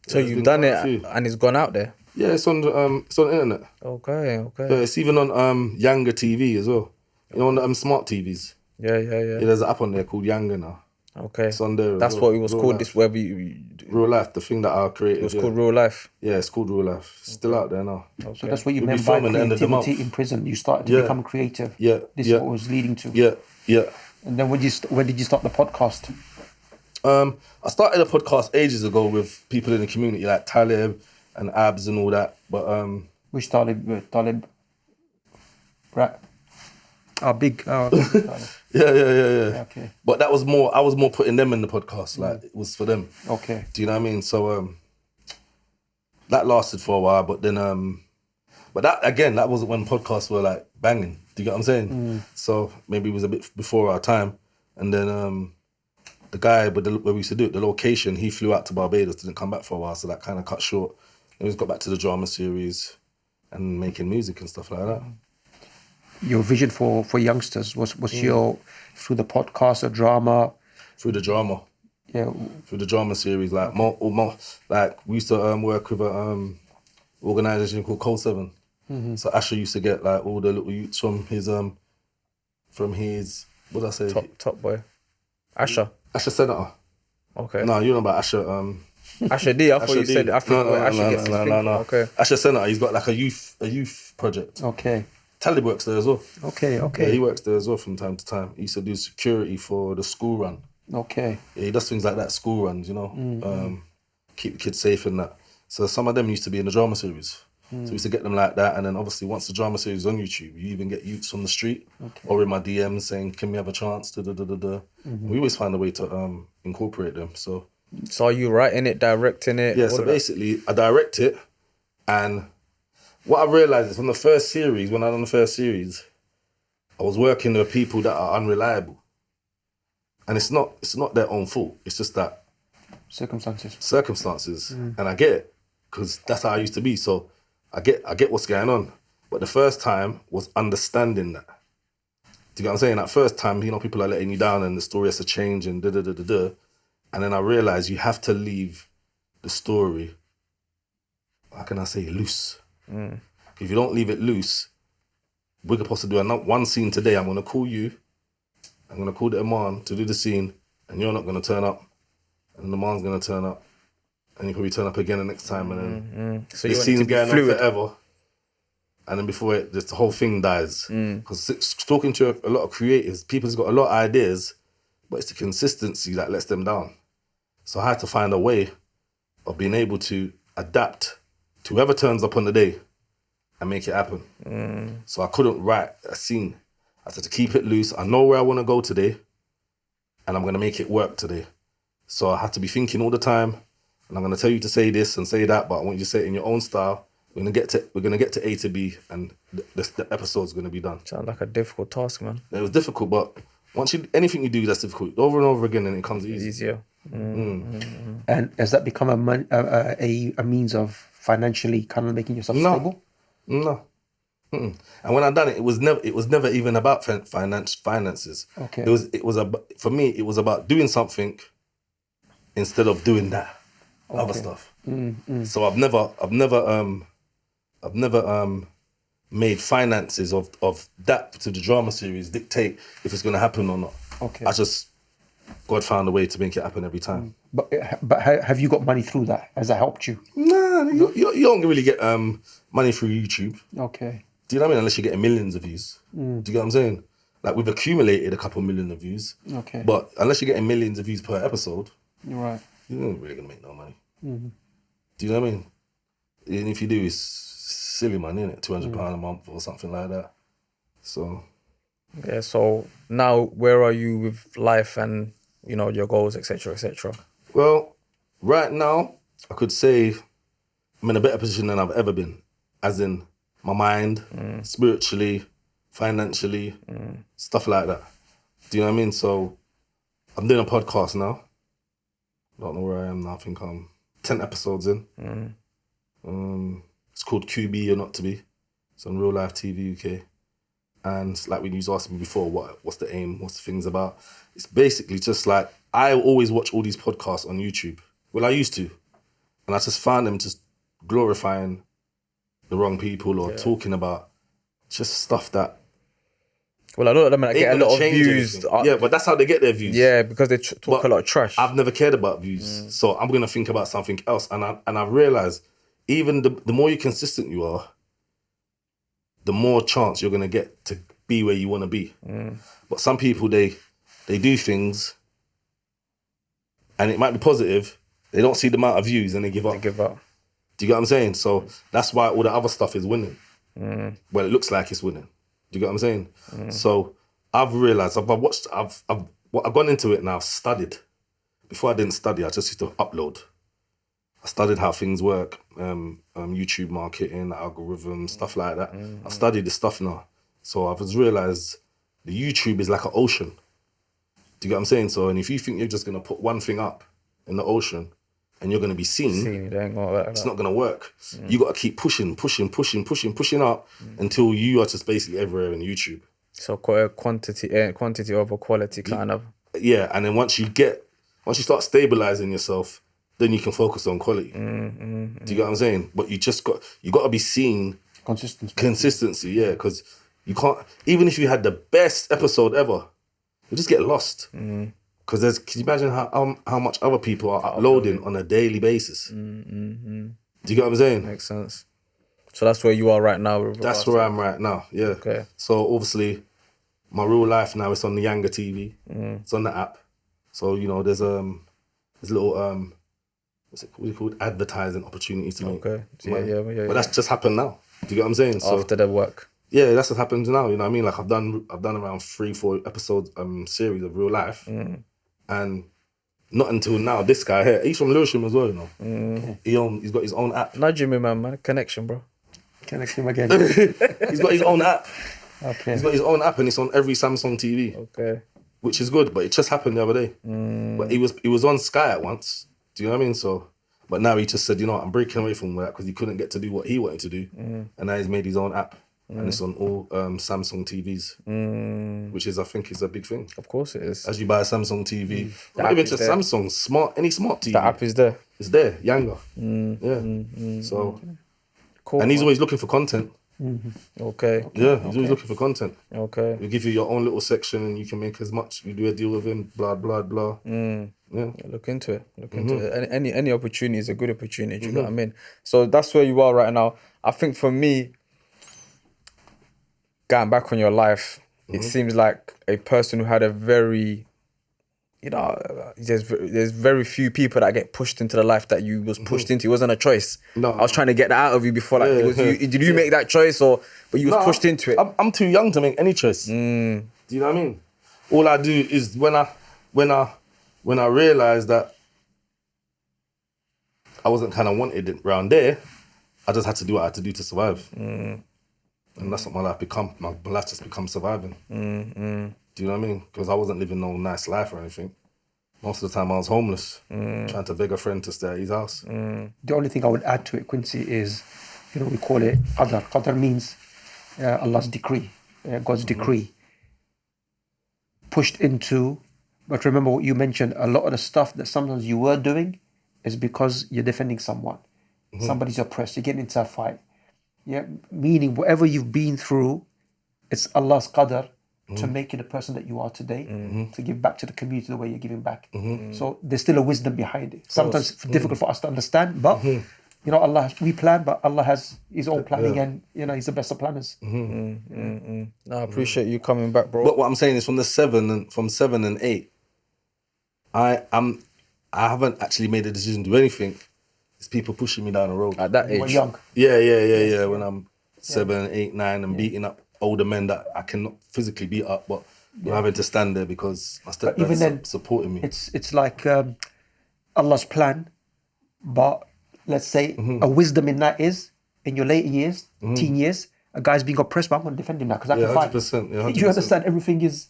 Speaker 1: So
Speaker 2: Yeah,
Speaker 1: you've
Speaker 2: there's been
Speaker 1: done
Speaker 2: quite a
Speaker 1: it
Speaker 2: few.
Speaker 1: and it's gone out there.
Speaker 2: Yeah, it's on the internet.
Speaker 1: Okay.
Speaker 2: Yeah, it's even on Younger TV as well. On the smart TVs.
Speaker 1: Yeah.
Speaker 2: Yeah, there's an app on there called Younger now.
Speaker 1: Okay.
Speaker 2: It's on there as
Speaker 1: That's
Speaker 2: well.
Speaker 1: what it was
Speaker 2: Real
Speaker 1: called.
Speaker 2: life.
Speaker 1: This web.
Speaker 2: Real Life, the thing that I created.
Speaker 1: It was called Real Life.
Speaker 2: Yeah, it's called Real Life. It's still out there now.
Speaker 3: So that's what you
Speaker 2: We'll be
Speaker 3: meant by
Speaker 2: filming the end of the
Speaker 3: creativity
Speaker 2: month.
Speaker 3: in prison. You started to
Speaker 2: Yeah.
Speaker 3: become creative.
Speaker 2: Yeah,
Speaker 3: This
Speaker 2: yeah.
Speaker 3: is what it was leading to.
Speaker 2: Yeah.
Speaker 3: And then when did you start the podcast?
Speaker 2: I started a podcast ages ago with people in the community like Talib and Abs and all that. But
Speaker 3: Which Talib? Right. Big. Talib.
Speaker 2: yeah.
Speaker 3: Okay.
Speaker 2: But I was more putting them in the podcast. Like it was for them.
Speaker 3: Okay.
Speaker 2: Do you know what I mean? So that lasted for a while, but then but that wasn't when podcasts were like banging. Do you get what I'm saying? So maybe it was a bit before our time. And then the guy where we used to do it, the location, he flew out to Barbados, didn't come back for a while, so that kind of cut short. And we got back to the drama series and making music and stuff like that.
Speaker 3: Your vision for youngsters was your through the podcast or drama?
Speaker 2: Through the drama.
Speaker 3: Yeah.
Speaker 2: Through the drama series, like more, like we used to work with a organisation called Code 7. So Asher used to get like all the little youths from his what did I say?
Speaker 1: Top boy. Asher.
Speaker 2: Asher Senator.
Speaker 1: Okay.
Speaker 2: No, you know about Asher.
Speaker 1: Asher D. I thought
Speaker 2: Asher
Speaker 1: you
Speaker 2: D.
Speaker 1: said. I think
Speaker 2: No,
Speaker 1: Asher gets his thing.
Speaker 2: no.
Speaker 1: Okay.
Speaker 2: Asher Senator. He's got like a youth project.
Speaker 3: Okay.
Speaker 2: Talib works there as well.
Speaker 3: Okay.
Speaker 2: Yeah, he works there as well from time to time. He used to do security for the school run.
Speaker 3: Okay.
Speaker 2: Yeah, he does things like that, school runs, keep the kids safe and that. So some of them used to be in the drama series. So we used to get them like that. And then obviously once the drama series is on YouTube, you even get youths on the street or in my DMs saying, can we have a chance? We always find a way to incorporate them. So
Speaker 1: So are you writing it, directing it?
Speaker 2: yeah,
Speaker 1: all
Speaker 2: so
Speaker 1: of that?
Speaker 2: basically I direct it, and what I realised is when I done the first series, I was working with people that are unreliable. And it's not their own fault. It's just that circumstances. And I get it, because that's how I used to be. So I get what's going on. But the first time was understanding that. Do you get what I'm saying? That first time, people are letting you down and the story has to change and da-da-da-da-da. And then I realised you have to leave the story, how can I say, loose. If you don't leave it loose, we're supposed to do one scene today. I'm going to call you. I'm going to call the Imam to do the scene, and you're not going to turn up. And the Imam's going to turn up. And you probably turn up again the next time. And then
Speaker 1: So
Speaker 2: this
Speaker 1: you want it to
Speaker 2: scene's
Speaker 1: be
Speaker 2: going
Speaker 1: fluid.
Speaker 2: on forever. and then before this the whole thing dies. Because talking to a lot of creatives, people's got a lot of ideas, but it's the consistency that lets them down. So I had to find a way of being able to adapt to whoever turns up on the day and make it happen. So I couldn't write a scene. I said to keep it loose. I know where I want to go today, and I'm going to make it work today. So I had to be thinking all the time, and I'm going to tell you to say this and say that, but I want you to say it in your own style. We're going to get to A to B, and the episode's going to be done.
Speaker 1: Sounds like a difficult task, man.
Speaker 2: It was difficult, but anything you do that's difficult, over and over again, and it comes easy.
Speaker 1: Easier.
Speaker 3: And has that become a means of financially kind of making yourself
Speaker 2: No.
Speaker 3: stable?
Speaker 2: No. And when I done it, it was never even about finances.
Speaker 3: Okay.
Speaker 2: For me, it was about doing something instead of doing that other stuff. So I've never made finances of that to the drama series dictate if it's going to happen or not.
Speaker 3: Okay.
Speaker 2: God found a way to make it happen every time.
Speaker 3: But have you got money through that? Has that helped you?
Speaker 2: Nah, you don't really get money through YouTube.
Speaker 3: Okay.
Speaker 2: Do you know what I mean? Unless you're getting millions of views. Do you get what I'm saying? Like, we've accumulated a couple million of views.
Speaker 3: Okay.
Speaker 2: But unless you're getting millions of views per episode,
Speaker 3: You're right.
Speaker 2: you're not really going to make no money. Do you know what I mean? And if you do, it's silly money, innit? £200 a month or something like that. So...
Speaker 1: Yeah, so now where are you with life and, you know, your goals, etc., etc.?
Speaker 2: Well, right now, I could say I'm in a better position than I've ever been. As in, my mind, spiritually, financially, stuff like that. Do you know what I mean? So, I'm doing a podcast now. Don't know where I am now. I think I'm 10 episodes in. It's called QB or Not To Be. It's on Real Life TV UK. And like when you asked me before, what's the aim, what's the things about? It's basically just like, I always watch all these podcasts on YouTube. Well, I used to. And I just found them just glorifying the wrong people or talking about just stuff that...
Speaker 1: Well, a lot of them get a
Speaker 2: ain't gonna
Speaker 1: lot of
Speaker 2: change
Speaker 1: views.
Speaker 2: anything. Yeah, but that's how they get their views.
Speaker 1: Yeah, because they talk
Speaker 2: But
Speaker 1: a lot of trash.
Speaker 2: I've never cared about views. So I'm going to think about something else. And I've realised, even the more you consistent you are, the more chance you're going to get to be where you want to be. But some people, they do things and it might be positive. They don't see the amount of views and they give up.
Speaker 1: Give up.
Speaker 2: Do you get what I'm saying? So that's why all the other stuff is winning. Well, it looks like it's winning. Do you get what I'm saying? So I've realised, I've gone into it and I've studied. Before I didn't study, I just used to upload. I studied how things work, YouTube marketing, algorithms, stuff like that. I've studied this stuff now. So I've just realised the YouTube is like an ocean. Do you get what I'm saying? So, and if you think you're just going to put one thing up in the ocean and you're going to be seen,
Speaker 1: It ain't gonna work like
Speaker 2: it's
Speaker 1: that.
Speaker 2: not going to work. You got to keep pushing up until you are just basically everywhere in YouTube.
Speaker 1: So quite a quantity over quality kind of.
Speaker 2: Yeah, and then once you start stabilizing yourself, then you can focus on quality. Do you get what I'm saying? But you got to be seen. Consistency, yeah, because you can't, even if you had the best episode ever, you just get lost. Because can you imagine how much other people are uploading on a daily basis? Do you get what I'm saying?
Speaker 1: Makes sense. So that's where you are right now.
Speaker 2: That's where I'm right now, yeah.
Speaker 1: Okay.
Speaker 2: So obviously, my real life now is on the Yanga TV. It's on the app. So, you know, there's little, what's it called? Advertising opportunities to make.
Speaker 1: Okay. Yeah.
Speaker 2: But that's just happened now. Do you get what I'm saying? So,
Speaker 1: After the work.
Speaker 2: yeah, that's what happens now. You know what I mean? Like I've done around 3-4 episodes series of real life, and not until now. This guy here, he's from Lewisham as well. You know, he's got his own app.
Speaker 1: Nudging me, man. Connection, bro.
Speaker 3: Connect him again.
Speaker 2: He's got his own app.
Speaker 3: Okay.
Speaker 2: He's got his own app, and it's on every Samsung TV,
Speaker 1: Okay.
Speaker 2: which is good. But it just happened the other day. But he was on Sky at once. Do you know what I mean? So, but now he just said, you know what, I'm breaking away from that because he couldn't get to do what he wanted to do, and now he's made his own app. And it's on all Samsung TVs, which is, I think, is a big thing.
Speaker 1: Of course it is.
Speaker 2: As you buy a Samsung TV,
Speaker 1: The
Speaker 2: not
Speaker 1: app
Speaker 2: even
Speaker 1: is
Speaker 2: just
Speaker 1: there.
Speaker 2: Samsung, any smart TV,
Speaker 1: The app is there.
Speaker 2: it's there, Yanga. Yeah. So,
Speaker 1: Cool.
Speaker 2: and he's
Speaker 1: man.
Speaker 2: always looking for content.
Speaker 1: Okay.
Speaker 2: Yeah, he's always looking for content.
Speaker 1: Okay.
Speaker 2: We give you your own little section, and you can make as much. You do a deal with him, blah blah blah. Yeah.
Speaker 1: Look into it. Any opportunity is a good opportunity. Do you know what I mean? So that's where you are right now. I think for me, going back on your life,
Speaker 2: Mm-hmm.
Speaker 1: it seems like a person who had a very, there's very few people that get pushed into the life that you was pushed into. It wasn't a choice.
Speaker 2: Mm-hmm. No.
Speaker 1: I was trying to get that out of you before. Like,
Speaker 2: Yeah,
Speaker 1: it was you,
Speaker 2: yeah.
Speaker 1: did you make that choice, but you was
Speaker 2: No,
Speaker 1: pushed into it?
Speaker 2: I'm too young to make any choice. Do you know what I mean? All I do is when I realized that I wasn't kind of wanted around there, I just had to do what I had to do to survive. And that's what my life become. My life just become surviving. Do you know what I mean? Because I wasn't living no nice life or anything. Most of the time I was homeless, trying to beg a friend to stay at his house.
Speaker 3: The only thing I would add to it, Quincy, is, we call it qadar. Qadar means Allah's decree, God's decree. Pushed into, but remember what you mentioned, a lot of the stuff that sometimes you were doing is because you're defending someone. Somebody's oppressed, you're getting into a fight. Yeah, meaning whatever you've been through, it's Allah's qadar to make you the person that you are today, to give back to the community the way you're giving back. So there's still a wisdom behind it. Sometimes it's difficult for us to understand, but Allah, we plan, but Allah has His own planning, and He's the best of planners.
Speaker 1: No, I appreciate you coming back, bro.
Speaker 2: But what I'm saying is from 7 and 8, I haven't actually made a decision to do anything. It's people pushing me down the road.
Speaker 1: At that
Speaker 3: You were
Speaker 1: age,
Speaker 3: young.
Speaker 2: Yeah. When I'm 7, 8, 9 and beating up older men that I cannot physically beat up, but I'm having to stand there because my
Speaker 3: But even
Speaker 2: stepdad's
Speaker 3: then,
Speaker 2: supporting me.
Speaker 3: It's like Allah's plan, but let's say a wisdom in that is, in your later years, teen years, a guy's being oppressed, but I'm going to defend him now because I can fight.
Speaker 2: 100%. Yeah, 100%.
Speaker 3: You understand? Everything is,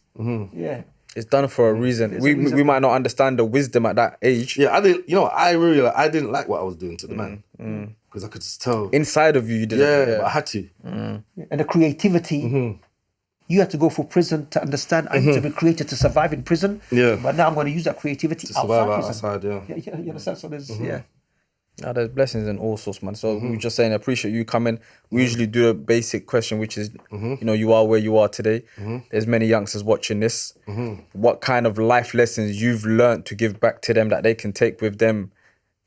Speaker 1: it's done for a reason.
Speaker 3: It's
Speaker 1: We
Speaker 3: a reason.
Speaker 1: we might not understand the wisdom at that age.
Speaker 2: Yeah, I didn't. I didn't like what I was doing to the man because I could just tell.
Speaker 1: Inside of you, you didn't.
Speaker 2: But I had to.
Speaker 3: And the creativity, you have to go for prison to understand. I need to be creative to survive in prison.
Speaker 2: Yeah.
Speaker 3: But now I'm going to use that creativity
Speaker 2: To survive
Speaker 3: outside prison.
Speaker 2: outside, yeah.
Speaker 3: You understand? So there's,
Speaker 1: Now there's blessings in all sorts, man. So we were just saying, I appreciate you coming. We usually do a basic question, which is, you are where you are today. There's many youngsters watching this. What kind of life lessons you've learned to give back to them that they can take with them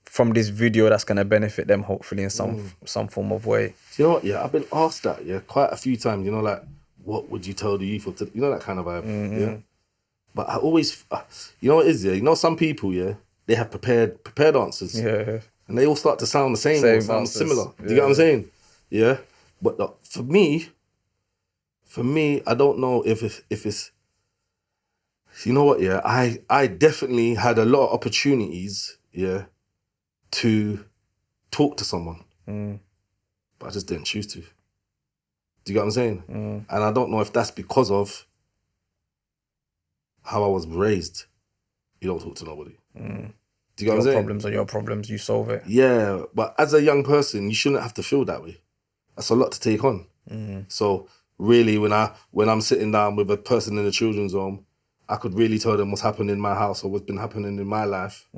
Speaker 1: from this video that's going to benefit them, hopefully in some form of way?
Speaker 2: You know what? Yeah, I've been asked that. Yeah, quite a few times. Like, what would you tell the youth? That kind of vibe. Yeah. But I always, you know what it is? Yeah, some people. Yeah, they have prepared answers.
Speaker 1: Yeah.
Speaker 2: And they all start to sound the same or sound
Speaker 1: answers.
Speaker 2: similar. Do you get what I'm saying? Yeah. But for me, I don't know if it's. You know what? Yeah, I definitely had a lot of opportunities. Yeah. To talk to someone, but I just didn't choose to. Do you get what I'm saying? And I don't know if that's because of how I was raised. You don't talk to nobody. Do you get what I'm saying?
Speaker 1: Problems are your problems, you solve it.
Speaker 2: Yeah, but as a young person, you shouldn't have to feel that way. That's a lot to take on. So really, when I'm sitting down with a person in the children's home, I could really tell them what's happened in my house or what's been happening in my life.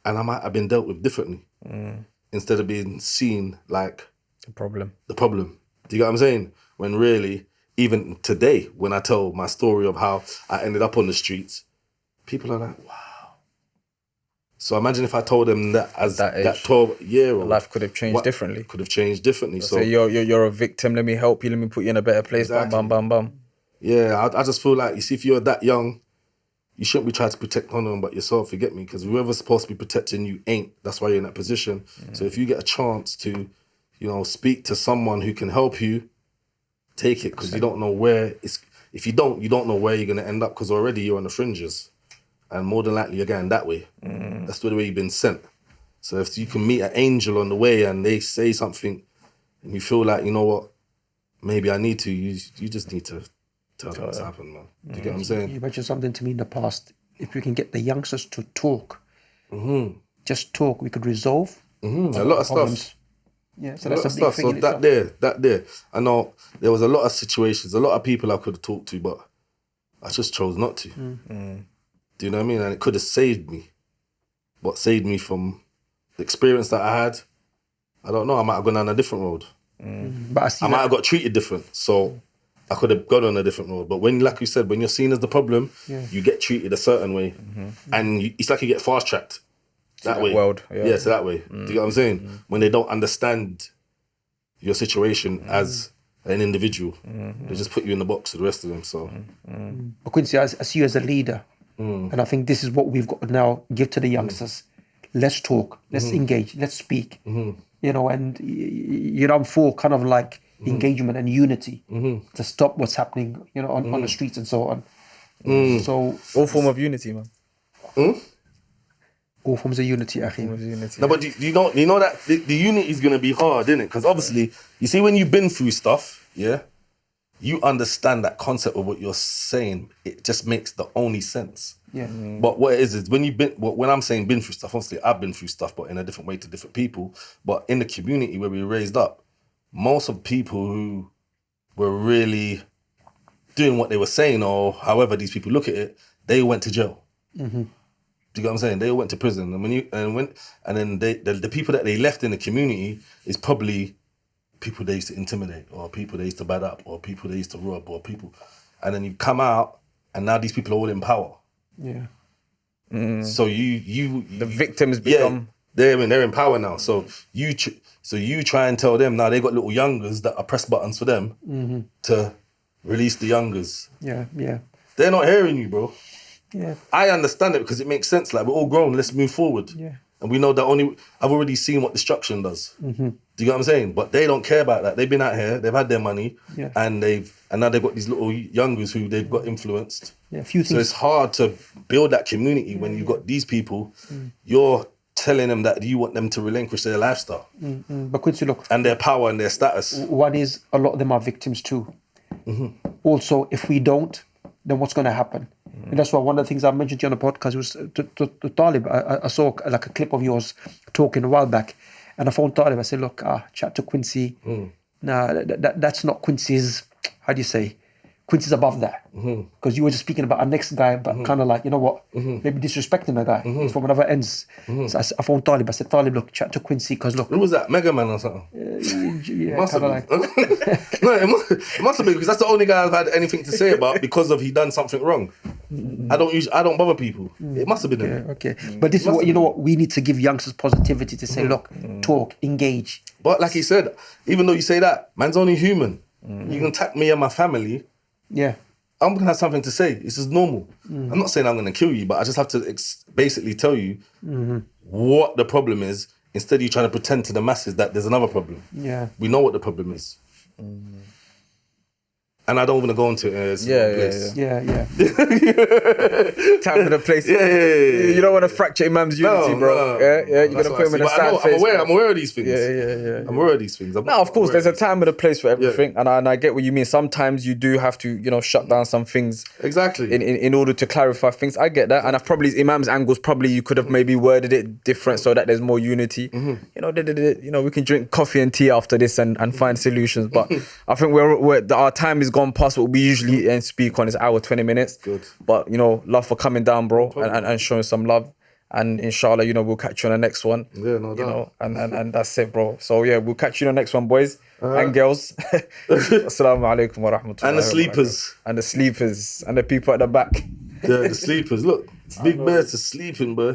Speaker 2: And I might have been dealt with differently instead of being seen like
Speaker 1: The problem.
Speaker 2: Do you get what I'm saying? When really, even today, when I tell my story of how I ended up on the streets, people are like, wow. So imagine if I told them that as
Speaker 1: That age,
Speaker 2: that 12-year-old.
Speaker 1: Life could have changed differently.
Speaker 2: Could have changed differently. So
Speaker 1: Say you're a victim, let me help you, let me put you in a better place.
Speaker 2: Exactly.
Speaker 1: Bam, bam, bam, bam.
Speaker 2: yeah, I just feel like, you see, if you're that young, you shouldn't be trying to protect none of them but yourself, you get me? Because whoever's supposed to be protecting you ain't. That's why you're in that position. So if you get a chance to, speak to someone who can help you, take it, because you don't know where it's. If you don't know where you're going to end up, because already you're on the fringes. And more than likely you're going that way. That's the way you've been sent. So if you can meet an angel on the way and they say something and you feel like, you know what, maybe I need to, you just need to tell them what's happened, man. Do you get what I'm saying?
Speaker 3: You mentioned something to me in the past. If we can get the youngsters to talk, just talk, we could resolve
Speaker 2: A lot of
Speaker 3: problems.
Speaker 2: stuff.
Speaker 3: Yeah, so
Speaker 2: A lot
Speaker 3: that's
Speaker 2: of
Speaker 3: a big
Speaker 2: stuff.
Speaker 3: thing
Speaker 2: So
Speaker 3: in itself.
Speaker 2: that there. I know there was a lot of situations, a lot of people I could have talked to, but I just chose not to. Do you know what I mean? And it could have saved me. What saved me from the experience that I had, I don't know. I might have gone down a different road.
Speaker 3: But I see
Speaker 2: I might have got treated different. So I could have gone on a different road. But when, like you said, when you're seen as the problem, you get treated a certain way. And it's like you get fast-tracked that way.
Speaker 1: world, yeah.
Speaker 2: So that way. Do you get what I'm saying? When they don't understand your situation as an individual. They just put you in the box with the rest of them. So
Speaker 3: But Quincy, I see you as a leader, and I think this is what we've got to now give to the youngsters. Let's talk, let's engage, let's speak. You know, and I'm for kind of like engagement and unity to stop what's happening, you know, on the streets and so on. So
Speaker 1: All form of unity, man.
Speaker 3: all forms of unity, Akhi.
Speaker 1: Form of unity.
Speaker 2: no, but do you know that the unity is gonna be hard, isn't it? Because obviously, you see, when you've been through stuff, yeah, you understand that concept of what you're saying. It just makes the only sense.
Speaker 3: Yeah.
Speaker 2: But what it is when you've been, when I'm saying been through stuff, obviously I've been through stuff, but in a different way to different people. But in the community where we were raised up, most of people who were really doing what they were saying, or however these people look at it, they went to jail. Do you get what I'm saying? They went to prison, and then the people that they left in the community is probably people they used to intimidate, or people they used to bad up, or people they used to rob, or people, and then you come out, and now these people are all in power.
Speaker 3: Yeah.
Speaker 2: So you
Speaker 1: The victims become...
Speaker 2: they're in power now. So you try and tell them now they got little youngers that are press buttons for them to release the youngers.
Speaker 3: Yeah. Yeah.
Speaker 2: They're not hearing you, bro.
Speaker 3: Yeah.
Speaker 2: I understand it because it makes sense. Like, we're all grown. Let's move forward.
Speaker 3: Yeah.
Speaker 2: And we know that I've already seen what destruction does. Do you get what I'm saying? But they don't care about that. They've been out here. They've had their money,
Speaker 3: Yeah.
Speaker 2: and now they've got these little youngers who they've got influenced.
Speaker 3: Yeah. A few
Speaker 2: So
Speaker 3: things.
Speaker 2: it's hard to build that community when you've got these people. You're telling them that you want them to relinquish their lifestyle
Speaker 3: But Quincy, look,
Speaker 2: and their power and their status.
Speaker 3: one is a lot of them are victims too. Also, if we don't, then what's going to happen? And that's why one of the things I mentioned to you on the podcast was to Talib. I saw like a clip of yours talking a while back, and I phoned Talib. I said, look, chat to Quincy. Nah, that's not Quincy's, how do you say? Quincy's above that. Because you were just speaking about our next guy, but kind of like, you know what, maybe disrespecting the guy. It's from another ends. So I phoned Talib. I said, Talib, look, chat to Quincy, because look.
Speaker 2: Who was that? Mega Man or something?
Speaker 3: Yeah,
Speaker 2: Must have
Speaker 3: kind of
Speaker 2: been.
Speaker 3: like.
Speaker 2: No, it must have been, because that's the only guy I've had anything to say about because of he done something wrong. I don't bother people. It must have been him.
Speaker 3: Okay. But this is what, you know what, we need to give youngsters positivity to say, look, talk, engage.
Speaker 2: But like he said, even though you say that, man's only human. You can attack me and my family.
Speaker 3: Yeah.
Speaker 2: I'm going to have something to say. This is normal. I'm not saying I'm going to kill you, but I just have to basically tell you what the problem is, instead of you trying to pretend to the masses that there's another problem.
Speaker 3: Yeah.
Speaker 2: We know what the problem is. And I don't want to go into it.
Speaker 3: Yeah.
Speaker 1: Time and a place.
Speaker 2: Yeah.
Speaker 1: You don't want to fracture Imam's unity, bro. Yeah. You're going to put him in a sad face.
Speaker 2: I'm aware of these things.
Speaker 1: Yeah.
Speaker 2: I'm aware of these things.
Speaker 1: No, of course, there's a time and a place for everything, and I get what you mean. Sometimes you do have to, shut down some things
Speaker 2: Exactly.
Speaker 1: in order to clarify things. I get that, and I've probably Imam's angles. Probably you could have maybe worded it different so that there's more unity. We can drink coffee and tea after this and find solutions. But I think our time is gone past what we usually speak on is hour 20 minutes.
Speaker 2: Good.
Speaker 1: But love for coming down, bro, and showing some love. And inshallah, we'll catch you on the next one.
Speaker 2: Yeah, no doubt.
Speaker 1: And that's it, bro. So yeah, we'll catch you on the next one, boys and girls. Assalamu alaikum wa rahmatullahi.
Speaker 2: And the sleepers.
Speaker 1: And the sleepers. And the people at the back.
Speaker 2: Yeah, the sleepers. Look, it's big bears are sleeping, bro.